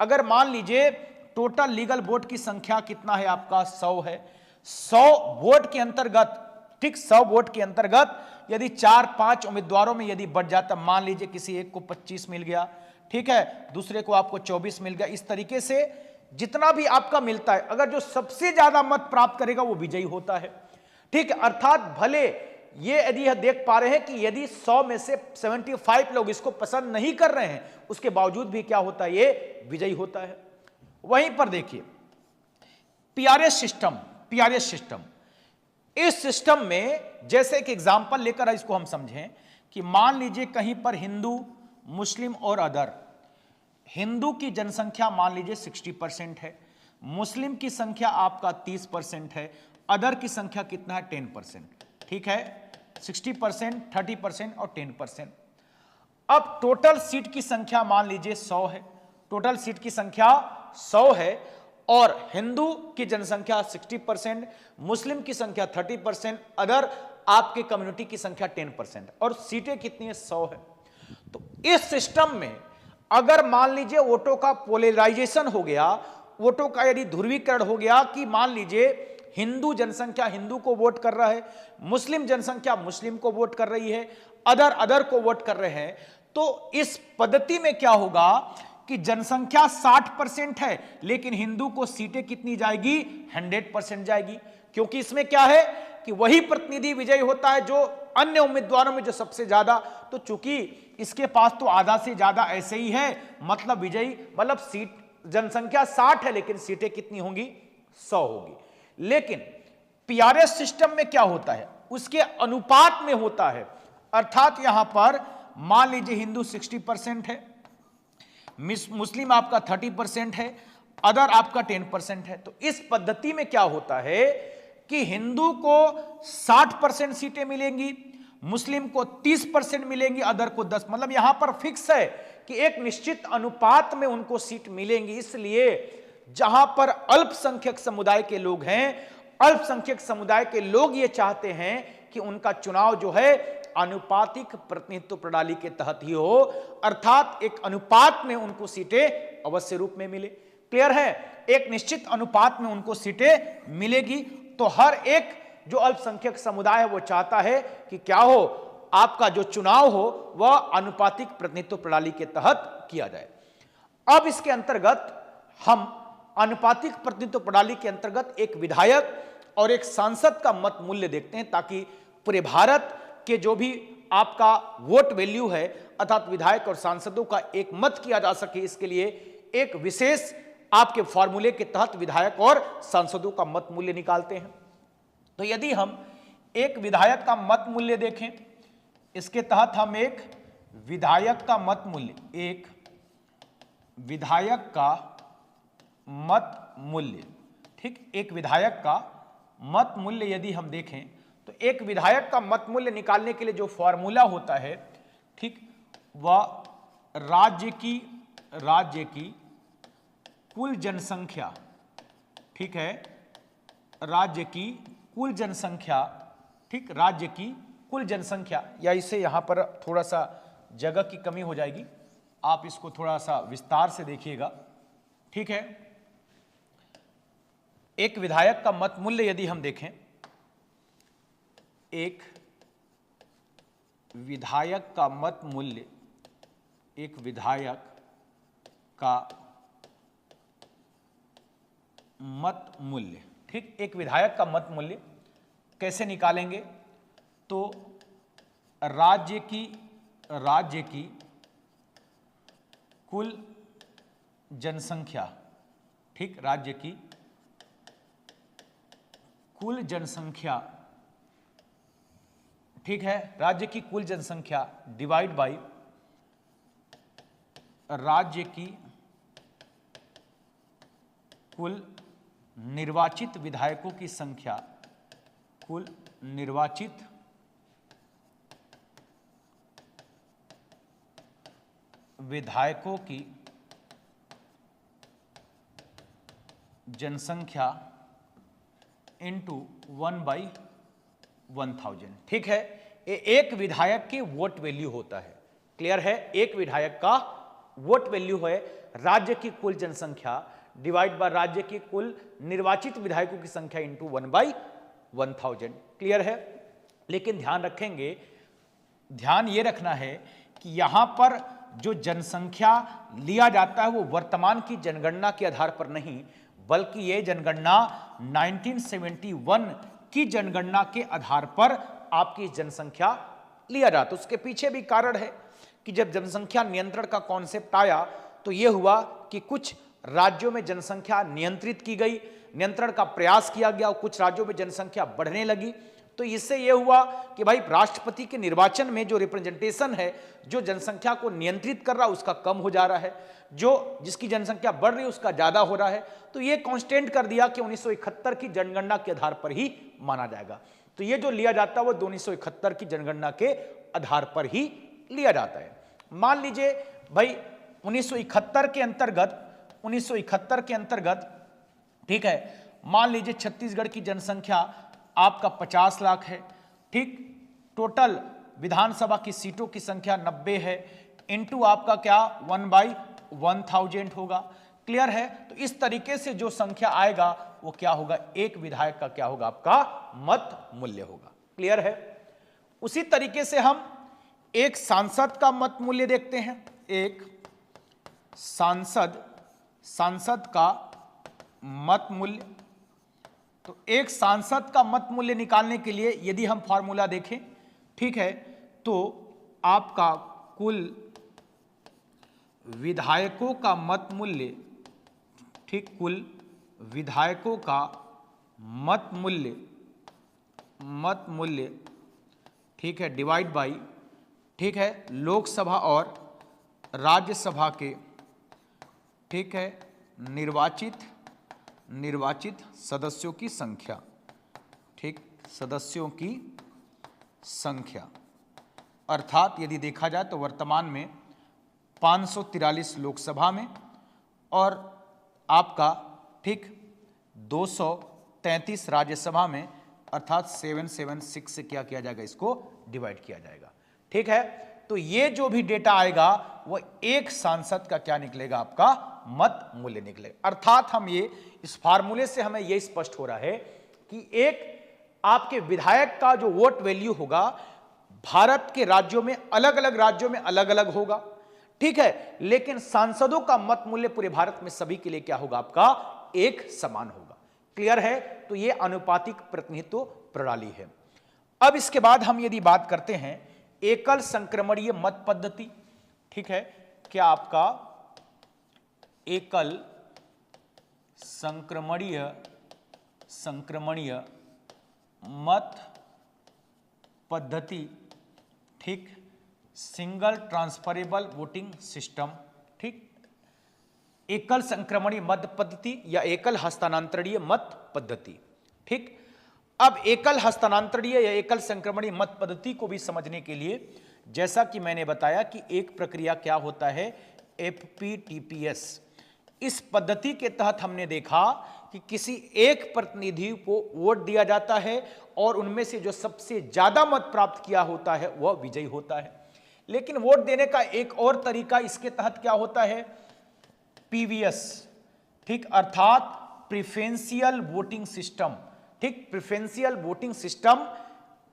अगर मान लीजिए टोटल लीगल वोट की संख्या कितना है आपका, 100 है, 100 वोट के अंतर्गत, ठीक, 100 वोट के अंतर्गत यदि 4-5 उम्मीदवारों में यदि बढ़ जाता, मान लीजिए किसी एक को 25 मिल गया, ठीक है, दूसरे को आपको 24 मिल गया, इस तरीके से जितना भी आपका मिलता है, अगर जो सबसे ज्यादा मत प्राप्त करेगा वो विजयी होता है। ठीक है, अर्थात भले ये यदि यह देख पा रहे हैं कि यदि 100 में से 75 लोग इसको पसंद नहीं कर रहे हैं, उसके बावजूद भी क्या होता है, ये विजयी होता है। वहीं पर देखिए पीआरएस सिस्टम, इस सिस्टम में जैसे एक एग्जांपल लेकर इसको हम समझें कि मान लीजिए कहीं पर हिंदू, मुस्लिम और अदर, हिंदू की जनसंख्या मान लीजिए 60% है, मुस्लिम की संख्या आपका 30% है, अदर की संख्या कितना है 10%, ठीक है, 60%, 30% और 10%। अब टोटल सीट की संख्या मान लीजिए 100 है, टोटल सीट की संख्या 100 है और हिंदू की जनसंख्या 60%, मुस्लिम की संख्या 30%, अदर आपके कम्युनिटी की संख्या 10% और सीटें कितनी है 100 है। तो इस सिस्टम में अगर मान लीजिए वोटों का पोलराइजेशन हो गया, वोटों का यदि ध्रुवीकरण हो गया कि मान लीजिए हिंदू जनसंख्या हिंदू को वोट कर रहा है, मुस्लिम जनसंख्या मुस्लिम को वोट कर रही है, अदर को वोट कर रहे हैं, तो इस पद्धति में क्या होगा कि जनसंख्या 60% है लेकिन हिंदू को सीटें कितनी जाएगी 100% जाएगी, क्योंकि इसमें क्या है कि वही प्रतिनिधि विजयी होता है जो अन्य उम्मीदवारों में जो सबसे ज्यादा, तो चूंकि इसके पास तो आधा से ज्यादा ऐसे ही है, मतलब विजयी, मतलब सीट जनसंख्या 60 है लेकिन सीटें कितनी होंगी 100 होगी। लेकिन पीआरएस सिस्टम में क्या होता है, उसके अनुपात में होता है, अर्थात यहां पर मान लीजिए हिंदू 60% है, मुस्लिम आपका 30% है, अदर आपका 10% है। तो इस पद्धति में क्या होता है कि हिंदू को 60% सीटें मिलेंगी, मुस्लिम को 30% मिलेंगी, अदर को 10, मतलब यहां पर फिक्स है कि एक निश्चित अनुपात में उनको सीट मिलेंगी। इसलिए जहां पर अल्पसंख्यक समुदाय के लोग हैं, अल्पसंख्यक समुदाय के लोग ये चाहते हैं कि उनका चुनाव जो है आनुपातिक प्रतिनिधित्व प्रणाली के तहत ही हो, अर्थात एक अनुपात में उनको सीटें अवश्य रूप में मिले। क्लियर है, एक निश्चित अनुपात में उनको सीटें मिलेगी। तो हर एक जो अल्पसंख्यक समुदाय है वो चाहता है कि क्या हो, आपका जो चुनाव हो वह अनुपातिक प्रतिनिधित्व प्रणाली के तहत किया जाए। अब इसके अंतर्गत हम अनुपातिक प्रतिनिधित्व प्रणाली के अंतर्गत एक विधायक और एक सांसद का मत मूल्य देखते हैं, ताकि पूरे भारत के जो भी आपका वोट वैल्यू है अर्थात विधायक और सांसदों का एक मत किया जा सके। इसके लिए एक विशेष आपके फॉर्मूले के तहत विधायक और सांसदों का मत मूल्य निकालते हैं। तो यदि हम एक विधायक का मत मूल्य देखें, इसके तहत हम एक विधायक का मत मूल्य, एक विधायक का मत मूल्य, ठीक, एक विधायक का मत मूल्य यदि हम देखें तो एक विधायक का मत मूल्य निकालने के लिए जो फॉर्मूला होता है, ठीक, वह राज्य की कुल जनसंख्या, ठीक है, राज्य की कुल जनसंख्या, ठीक, राज्य की कुल जनसंख्या, या इसे यहां पर थोड़ा सा जगह की कमी हो जाएगी, आप इसको थोड़ा सा विस्तार से देखिएगा, ठीक है। एक विधायक का मत मूल्य यदि हम देखें, एक विधायक का मत मूल्य, एक विधायक का मत मूल्य, ठीक, एक विधायक का मत मूल्य कैसे निकालेंगे, तो राज्य की कुल जनसंख्या, ठीक, राज्य की कुल जनसंख्या, ठीक है, राज्य की कुल जनसंख्या डिवाइड बाय राज्य की कुल निर्वाचित विधायकों की संख्या, कुल निर्वाचित विधायकों की जनसंख्या इंटू 1/1000, ठीक है। एक विधायक की वोट वैल्यू होता है, क्लियर है, एक विधायक का वोट वैल्यू है राज्य की कुल जनसंख्या डिवाइड बाय राज्य की कुल निर्वाचित विधायकों की संख्या इंटू 1/1000, क्लियर है। लेकिन ध्यान रखेंगे, ध्यान ये रखना है कि यहां पर जो जनसंख्या लिया जाता है वो वर्तमान की जनगणना के आधार पर नहीं, बल्कि ये जनगणना 1971 की जनगणना के आधार पर आपकी जनसंख्या लिया जाता है। उसके पीछे भी कारण है कि जब जनसंख्या नियंत्रण का कॉन्सेप्ट आया तो यह हुआ कि कुछ राज्यों में जनसंख्या नियंत्रित की गई, नियंत्रण का प्रयास किया गया और कुछ राज्यों में जनसंख्या बढ़ने लगी। तो इससे यह हुआ कि भाई राष्ट्रपति के निर्वाचन में जो रिप्रेजेंटेशन है, जो जनसंख्या को नियंत्रित कर रहा है उसका कम हो जा रहा है, जो जिसकी जनसंख्या बढ़ रही है उसका ज्यादा हो रहा है। तो ये कांस्टेंट कर दिया कि 1971 की जनगणना के आधार पर ही माना जाएगा। तो ये जो लिया जाता है वो 1971 की जनगणना के आधार पर ही लिया जाता है। मान लीजिए भाई 1971 के अंतर्गत ठीक है, मान लीजिए छत्तीसगढ़ की जनसंख्या आपका 50 लाख है, ठीक, टोटल विधानसभा की सीटों की संख्या 90 है, इनटू आपका क्या 1/1000 होगा। क्लियर है? तो इस तरीके से जो संख्या आएगा वो क्या होगा, एक विधायक का क्या होगा, आपका मत मूल्य होगा। क्लियर है? उसी तरीके से हम एक सांसद का मत मूल्य देखते हैं। एक सांसद का मत मूल्य, तो एक सांसद का मत मूल्य निकालने के लिए यदि हम फॉर्मूला देखें, ठीक है, तो आपका कुल विधायकों का मत मूल्य, ठीक, कुल विधायकों का मत मूल्य ठीक है, डिवाइड बाई, ठीक है, लोकसभा और राज्यसभा के, ठीक है, निर्वाचित सदस्यों की संख्या, ठीक, सदस्यों की संख्या। अर्थात यदि देखा जाए तो वर्तमान में 543 लोकसभा में और आपका, ठीक, 233 राज्यसभा में, अर्थात 776 से क्या किया जाएगा, इसको डिवाइड किया जाएगा। ठीक है, तो ये जो भी डेटा आएगा वो एक सांसद का क्या निकलेगा, आपका मत मूल्य निकलेगा। अर्थात हम ये इस फार्मूले से हमें ये स्पष्ट हो रहा है कि एक आपके विधायक का जो वोट वैल्यू होगा भारत के राज्यों में, अलग अलग राज्यों में अलग अलग होगा, ठीक है, लेकिन सांसदों का मत मूल्य पूरे भारत में सभी के लिए क्या होगा, आपका एक समान होगा। क्लियर है? तो ये आनुपातिक प्रतिनिधित्व प्रणाली है। अब इसके बाद हम यदि बात करते हैं एकल संक्रमणीय मत पद्धति, ठीक है, क्या आपका एकल संक्रमणीय मत पद्धति, ठीक, सिंगल ट्रांसफरेबल वोटिंग सिस्टम, ठीक, एकल संक्रमणीय मत पद्धति या एकल हस्तांतरणीय मत पद्धति। ठीक, अब एकल हस्तांतरणीय या एकल संक्रमणीय मत पद्धति को भी समझने के लिए जैसा कि मैंने बताया कि एक प्रक्रिया क्या होता है, FPTPS। इस पद्धति के तहत हमने देखा कि किसी एक प्रतिनिधि को वोट दिया जाता है और उनमें से जो सबसे ज्यादा मत प्राप्त किया होता है वह विजयी होता है। लेकिन वोट देने का एक और तरीका इसके तहत क्या होता है, PVS, ठीक, अर्थात प्रेफरेंशियल वोटिंग सिस्टम। ठीक, प्रेफरेंशियल वोटिंग सिस्टम।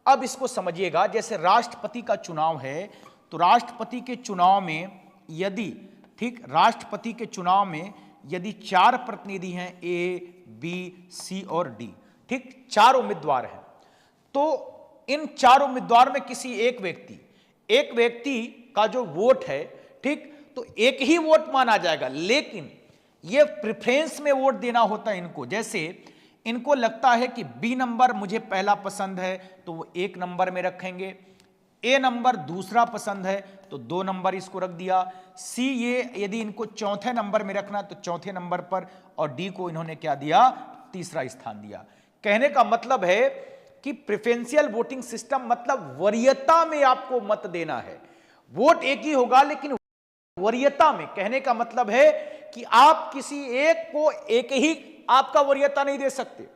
अब इसको समझिएगा, जैसे राष्ट्रपति का चुनाव है तो राष्ट्रपति के चुनाव में यदि, ठीक, राष्ट्रपति के चुनाव में यदि 4 प्रतिनिधि हैं, A, B, C और D, ठीक, 4 उम्मीदवार हैं, तो इन 4 उम्मीदवार में किसी एक व्यक्ति का जो वोट है, ठीक, तो एक ही वोट माना जाएगा। लेकिन ये प्रेफरेंस में वोट देना होता है इनको। जैसे इनको लगता है कि B नंबर मुझे पहला पसंद है तो वो 1 नंबर में रखेंगे, A नंबर दूसरा पसंद है तो 2 नंबर इसको रख दिया, C ये यदि इनको चौथे नंबर में रखना तो चौथे नंबर पर, और D को इन्होंने क्या दिया, तीसरा स्थान दिया। कहने का मतलब है कि प्रेफरेंशियल वोटिंग सिस्टम मतलब वरीयता में आपको मत देना है। वोट एक ही होगा लेकिन वरीयता में, कहने का मतलब है कि आप किसी एक को एक ही आपका वरीयता नहीं दे सकते।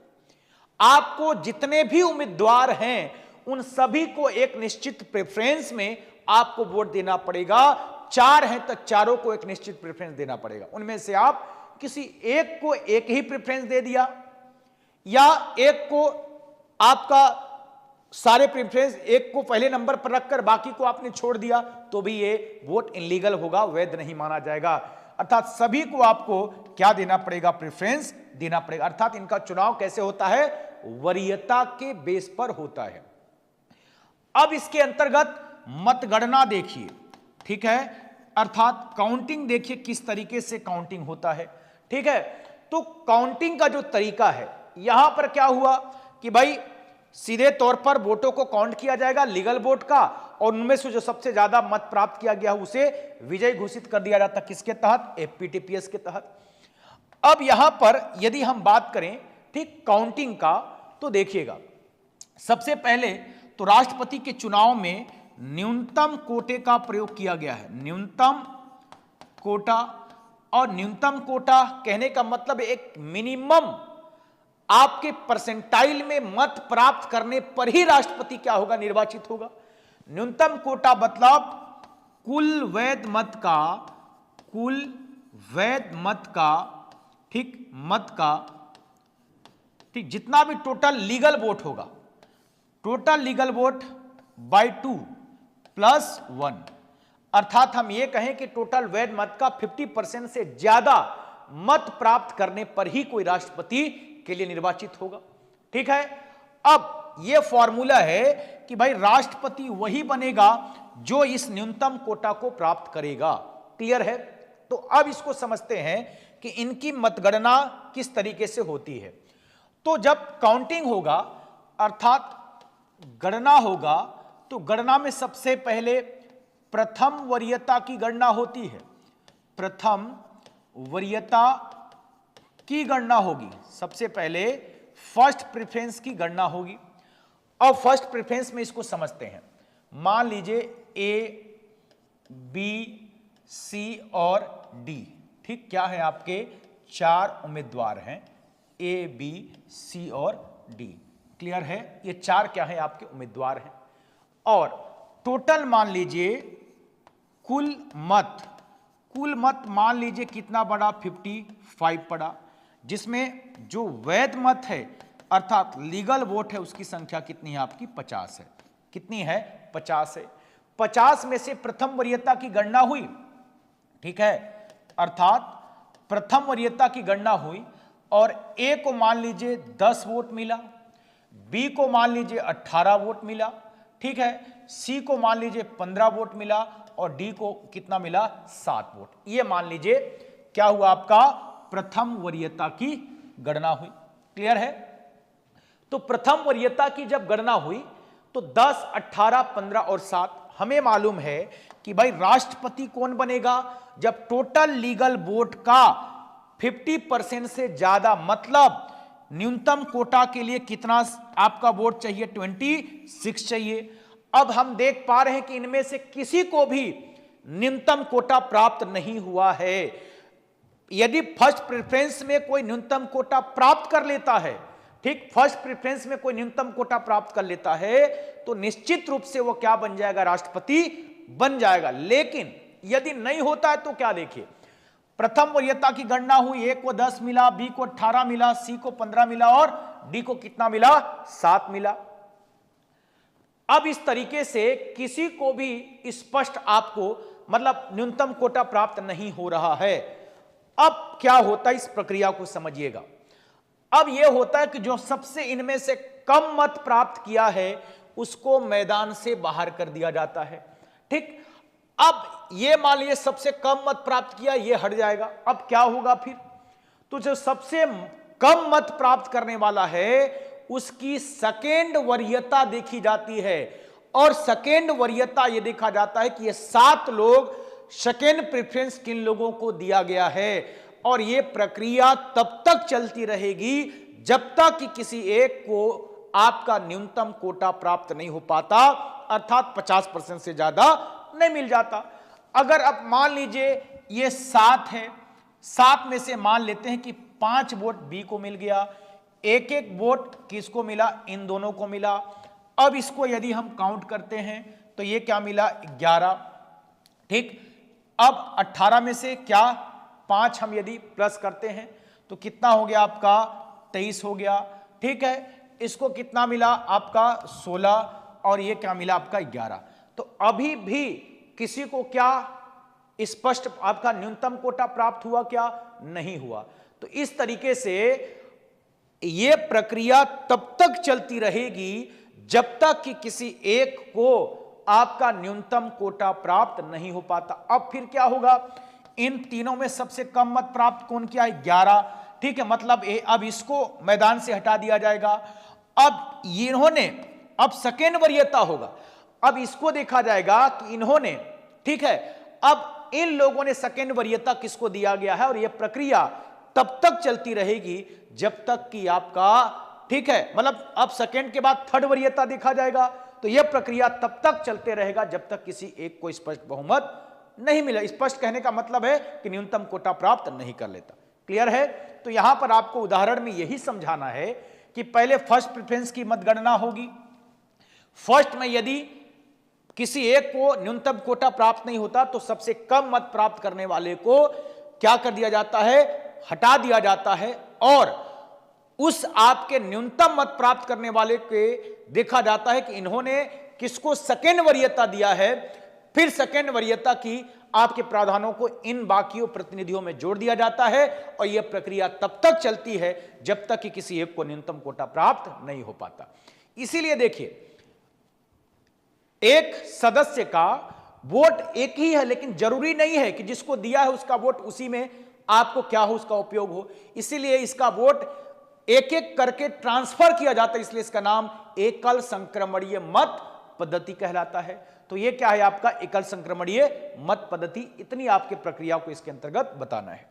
आपको जितने भी उम्मीदवार हैं उन सभी को एक निश्चित प्रेफरेंस में आपको वोट देना पड़ेगा। 4 हैं तो चारों को एक निश्चित प्रेफरेंस देना पड़ेगा। उनमें से आप किसी एक को एक ही प्रेफरेंस दे दिया या एक को आपका सारे प्रेफरेंस एक को पहले नंबर पर रखकर बाकी को आपने छोड़ दिया तो भी ये वोट इनलीगल होगा, वैध नहीं माना जाएगा। अर्थात सभी को आपको क्या देना पड़ेगा, प्रेफरेंस देना पड़ेगा। अर्थात इनका चुनाव कैसे होता है, वरीयता के बेस पर होता है। अब इसके अंतर्गत मतगणना देखिए, ठीक है, अर्थात काउंटिंग देखिए किस तरीके से काउंटिंग होता है। ठीक है, तो काउंटिंग का जो तरीका है, यहां पर क्या हुआ कि भाई सीधे तौर पर वोटों को काउंट किया जाएगा लीगल वोट का, और उनमें से जो सबसे ज्यादा मत प्राप्त किया गया उसे विजयी घोषित कर दिया जाता। किसके तहत? एफपीटीपीएस के तहत। अब यहां पर यदि हम बात करें ठीक काउंटिंग का, तो देखिएगा सबसे पहले तो राष्ट्रपति के चुनाव में न्यूनतम कोटे का प्रयोग किया गया है, न्यूनतम कोटा। और न्यूनतम कोटा कहने का मतलब एक मिनिमम आपके परसेंटाइल में मत प्राप्त करने पर ही राष्ट्रपति क्या होगा? निर्वाचित होगा। न्यूनतम कोटा मतलब कुल वैध मत का ठीक जितना भी टोटल लीगल वोट होगा, टोटल लीगल वोट बाय 2 + 1, अर्थात हम ये कहें कि टोटल वैध मत का 50% से ज्यादा मत प्राप्त करने पर ही कोई राष्ट्रपति के लिए निर्वाचित होगा। ठीक है, अब यह फॉर्मूला है कि भाई राष्ट्रपति वही बनेगा जो इस न्यूनतम कोटा को प्राप्त करेगा। क्लियर है? तो अब इसको समझते हैं कि इनकी मतगणना किस तरीके से होती है। तो जब काउंटिंग होगा अर्थात गणना होगा, तो गणना में सबसे पहले प्रथम वरीयता की गणना होती है, प्रथम वरीयता की गणना होगी। सबसे पहले फर्स्ट प्रेफरेंस की गणना होगी। और फर्स्ट प्रेफरेंस में इसको समझते हैं, मान लीजिए ए, बी, सी और डी। ठीक, क्या है? आपके 4 उम्मीदवार हैं, ए, बी, सी और डी। क्लियर है? ये 4 क्या है? आपके उम्मीदवार हैं। और टोटल मान लीजिए कुल मत मान लीजिए कितना बड़ा? 55 पड़ा, जिसमें जो वैध मत है अर्थात लीगल वोट है उसकी संख्या कितनी है? आपकी 50 है। कितनी है? 50 है। 50 में से प्रथम वरीयता की गणना हुई। ठीक है, अर्थात प्रथम वरीयता की गणना हुई और ए को मान लीजिए 10 वोट मिला, बी को मान लीजिए 18 वोट मिला, ठीक है, सी को मान लीजिए 15 वोट मिला और डी को कितना मिला? 7 वोट। ये मान लीजिए क्या हुआ? आपका प्रथम वरीयता की गणना हुई। क्लियर है? तो प्रथम वरीयता की जब गणना हुई तो 10, 18, 15 और 7 हमें मालूम है कि भाई राष्ट्रपति कौन बनेगा? जब टोटल लीगल वोट का 50% से ज्यादा, मतलब न्यूनतम कोटा के लिए कितना आपका वोट चाहिए? 26 चाहिए। अब हम देख पा रहे हैं कि इनमें से किसी को भी न्यूनतम कोटा प्राप्त नहीं हुआ है। यदि फर्स्ट प्रेफरेंस में कोई न्यूनतम कोटा प्राप्त कर लेता है, ठीक, फर्स्ट प्रेफरेंस में कोई न्यूनतम कोटा प्राप्त कर लेता है तो निश्चित रूप से वो क्या बन जाएगा? राष्ट्रपति बन जाएगा। लेकिन यदि नहीं होता है तो क्या? देखिए, प्रथम वरीयता की गणना हुई, ए को 10 मिला, बी को 18 मिला, सी को 15 मिला और डी को कितना मिला? 7 मिला। अब इस तरीके से किसी को भी स्पष्ट आपको मतलब न्यूनतम कोटा प्राप्त नहीं हो रहा है। अब क्या होता है? इस प्रक्रिया को समझिएगा। अब यह होता है कि जो सबसे इनमें से कम मत प्राप्त किया है उसको मैदान से बाहर कर दिया जाता है। ठीक, अब ये मान लीजिए सबसे कम मत प्राप्त किया, ये हट जाएगा। अब क्या होगा फिर? तो जो सबसे कम मत प्राप्त करने वाला है उसकी सेकेंड वरीयता देखी जाती है। और सेकेंड वरीयता ये देखा जाता है कि ये 7 लोग सेकेंड प्रेफरेंस किन लोगों को दिया गया है। और ये प्रक्रिया तब तक चलती रहेगी जब तक कि किसी एक को आपका न्यूनतम कोटा प्राप्त नहीं हो पाता, अर्थात 50% से ज्यादा नहीं मिल जाता। अगर अब मान लीजिए ये 7 है, 7 में से मान लेते हैं कि 5 वोट बी को मिल गया, एक वोट किसको मिला? इन दोनों को मिला। अब इसको यदि हम काउंट करते हैं तो ये क्या मिला? 11। ठीक, अब 18 में से क्या 5 हम यदि प्लस करते हैं तो कितना हो गया? आपका 23 हो गया। ठीक है, इसको कितना मिला? आपका 16 और ये क्या मिला? आपका 11। तो अभी भी किसी को क्या स्पष्ट आपका न्यूनतम कोटा प्राप्त हुआ? क्या नहीं हुआ। तो इस तरीके से यह प्रक्रिया तब तक चलती रहेगी जब तक कि किसी एक को आपका न्यूनतम कोटा प्राप्त नहीं हो पाता। अब फिर क्या होगा? इन तीनों में सबसे कम मत प्राप्त कौन किया है? 11। ठीक है, मतलब अब इसको मैदान से हटा दिया जाएगा। अब इन्होंने, अब सेकेंड वरीयता होगा, अब इसको देखा जाएगा कि इन्होंने, ठीक है, अब इन लोगों ने सेकेंड वरीयता किसको दिया गया है, और यह प्रक्रिया तब तक चलती रहेगी जब तक कि आपका, ठीक है, मतलब अब सेकेंड के बाद थर्ड वरीयता देखा जाएगा, तो यह प्रक्रिया तब तक चलते रहेगा जब तक किसी एक को स्पष्ट बहुमत नहीं मिला। स्पष्ट कहने का मतलब है कि न्यूनतम कोटा प्राप्त नहीं कर लेता। क्लियर है? तो यहां पर आपको उदाहरण में यही समझाना है कि पहले फर्स्ट प्रेफरेंस की मतगणना होगी। फर्स्ट में यदि किसी एक को न्यूनतम कोटा प्राप्त नहीं होता तो सबसे कम मत प्राप्त करने वाले को क्या कर दिया जाता है, हटा दिया जाता है, और उस आपके न्यूनतम मत प्राप्त करने वाले के देखा जाता है कि इन्होंने किसको सेकेंड वरीयता दिया है, फिर सेकेंड वरीयता की आपके प्रावधानों को इन बाकियों प्रतिनिधियों में जोड़ दिया जाता है, और यह प्रक्रिया तब तक चलती है जब तक कि किसी एक को न्यूनतम कोटा प्राप्त नहीं हो पाता। इसीलिए देखिए, एक सदस्य का वोट एक ही है, लेकिन जरूरी नहीं है कि जिसको दिया है उसका वोट उसी में आपको क्या हो, उसका उपयोग हो। इसीलिए इसका वोट एक एक करके ट्रांसफर किया जाता है, इसलिए इसका नाम एकल संक्रमणीय मत पद्धति कहलाता है। तो ये क्या है, आपका एकल संक्रमणीय मत पद्धति। इतनी आपके प्रक्रिया को इसके अंतर्गत बताना है।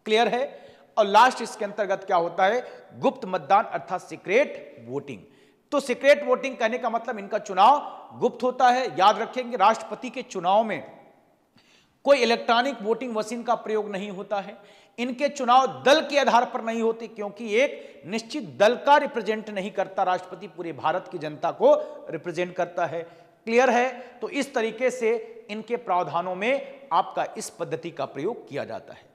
क्लियर है? और लास्ट इसके अंतर्गत क्या होता है, गुप्त मतदान अर्थात सीक्रेट वोटिंग। तो सीक्रेट वोटिंग कहने का मतलब इनका चुनाव गुप्त होता है। याद रखेंगे, राष्ट्रपति के चुनाव में कोई इलेक्ट्रॉनिक वोटिंग मशीन का प्रयोग नहीं होता है। इनके चुनाव दल के आधार पर नहीं होते, क्योंकि एक निश्चित दल का रिप्रेजेंट नहीं करता राष्ट्रपति, पूरे भारत की जनता को रिप्रेजेंट करता है। क्लियर है? तो इस तरीके से इनके प्रावधानों में आपका इस पद्धति का प्रयोग किया जाता है।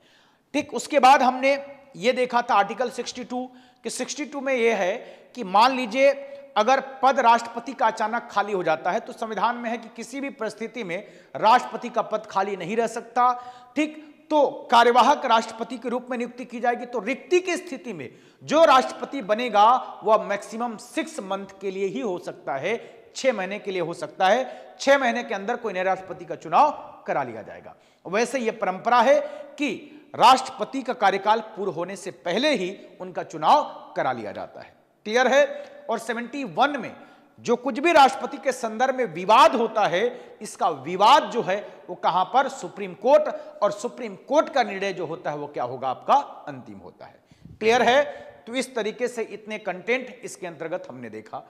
ठीक, उसके बाद हमने ये देखा था आर्टिकल 62 कि 62 में यह है कि मान लीजिए अगर पद राष्ट्रपति का अचानक खाली हो जाता है, तो संविधान में है कि किसी भी परिस्थिति में राष्ट्रपति का पद खाली नहीं रह सकता। ठीक, तो कार्यवाहक राष्ट्रपति के रूप में नियुक्ति की जाएगी। तो रिक्ति की स्थिति में जो राष्ट्रपति बनेगा वह मैक्सिमम 6 मंथ के लिए ही हो सकता है, 6 महीने के लिए हो सकता है। 6 महीने के अंदर कोई नए राष्ट्रपति का चुनाव करा लिया जाएगा। वैसे यह परंपरा है कि राष्ट्रपति का कार्यकाल पूर्ण होने से पहले ही उनका चुनाव करा लिया जाता है। क्लियर है? और 71 में जो कुछ भी राष्ट्रपति के संदर्भ में विवाद होता है, इसका विवाद जो है वो कहां पर, सुप्रीम कोर्ट, और सुप्रीम कोर्ट का निर्णय जो होता है वो क्या होगा, आपका अंतिम होता है। क्लियर है? तो इस तरीके से इतने कंटेंट इसके अंतर्गत हमने देखा।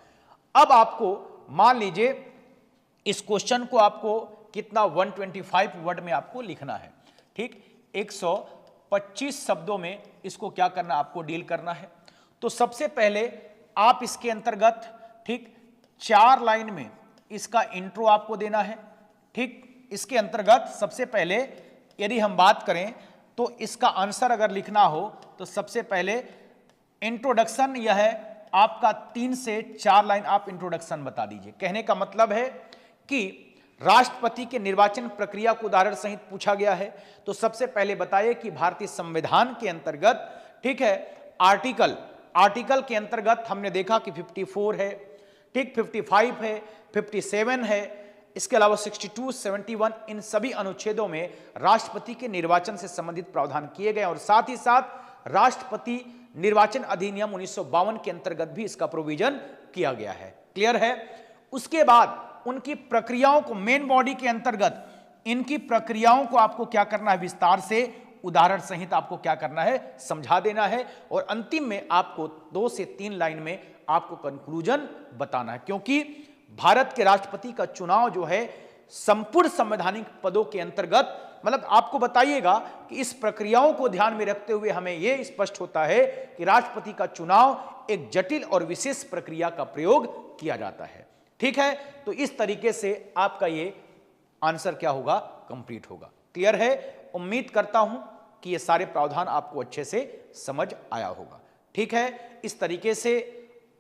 अब आपको मान लीजिए इस क्वेश्चन को आपको कितना 125 वर्ड में आपको लिखना है। ठीक, 125 शब्दों में इसको क्या करना, आपको डील करना है। तो सबसे पहले आप इसके अंतर्गत, ठीक, 4 लाइन में इसका इंट्रो आपको देना है। ठीक, इसके अंतर्गत सबसे पहले यदि हम बात करें तो इसका आंसर अगर लिखना हो तो सबसे पहले इंट्रोडक्शन, यह है आपका 3 से 4 लाइन आप इंट्रोडक्शन बता दीजिए। कहने का मतलब है कि राष्ट्रपति के निर्वाचन प्रक्रिया को उदाहरण सहित पूछा गया है, तो सबसे पहले बताइए कि भारतीय संविधान के अंतर्गत, ठीक है, आर्टिकल के अंतर्गत हमने देखा कि 54 है, ठीक, 55 है, 57 है, इसके अलावा 62, 71, इन सभी अनुच्छेदों में राष्ट्रपति के निर्वाचन से संबंधित प्रावधान किए गए, और साथ ही साथ राष्ट्रपति निर्वाचन अधिनियम 1952 के अंतर्गत भी इसका प्रोविजन किया गया है। क्लियर है? उसके बाद उनकी प्रक्रियाओं को, मेन बॉडी के अंतर्गत इनकी प्रक्रियाओं को आपको क्या करना है, विस्तार से उदाहरण सहित आपको क्या करना है, समझा देना है, और अंतिम में आपको 2 से 3 लाइन में आपको कंक्लूजन बताना है। क्योंकि भारत के राष्ट्रपति का चुनाव जो है संपूर्ण संवैधानिक पदों के अंतर्गत, मतलब आपको बताइएगा कि इस प्रक्रियाओं को ध्यान में रखते हुए हमें यह स्पष्ट होता है कि राष्ट्रपति का चुनाव एक जटिल और विशेष प्रक्रिया का प्रयोग किया जाता है। ठीक है? तो इस तरीके से आपका ये आंसर क्या होगा, कंप्लीट होगा। क्लियर है? उम्मीद करता हूं कि ये सारे प्रावधान आपको अच्छे से समझ आया होगा। ठीक है? इस तरीके से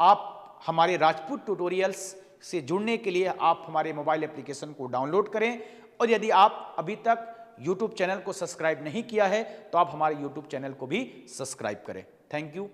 आप हमारे राजपूत ट्यूटोरियल्स से जुड़ने के लिए आप हमारे मोबाइल एप्लीकेशन को डाउनलोड करें, और यदि आप अभी तक YouTube चैनल को सब्सक्राइब नहीं किया है तो आप हमारे YouTube चैनल को भी सब्सक्राइब करें। Thank you.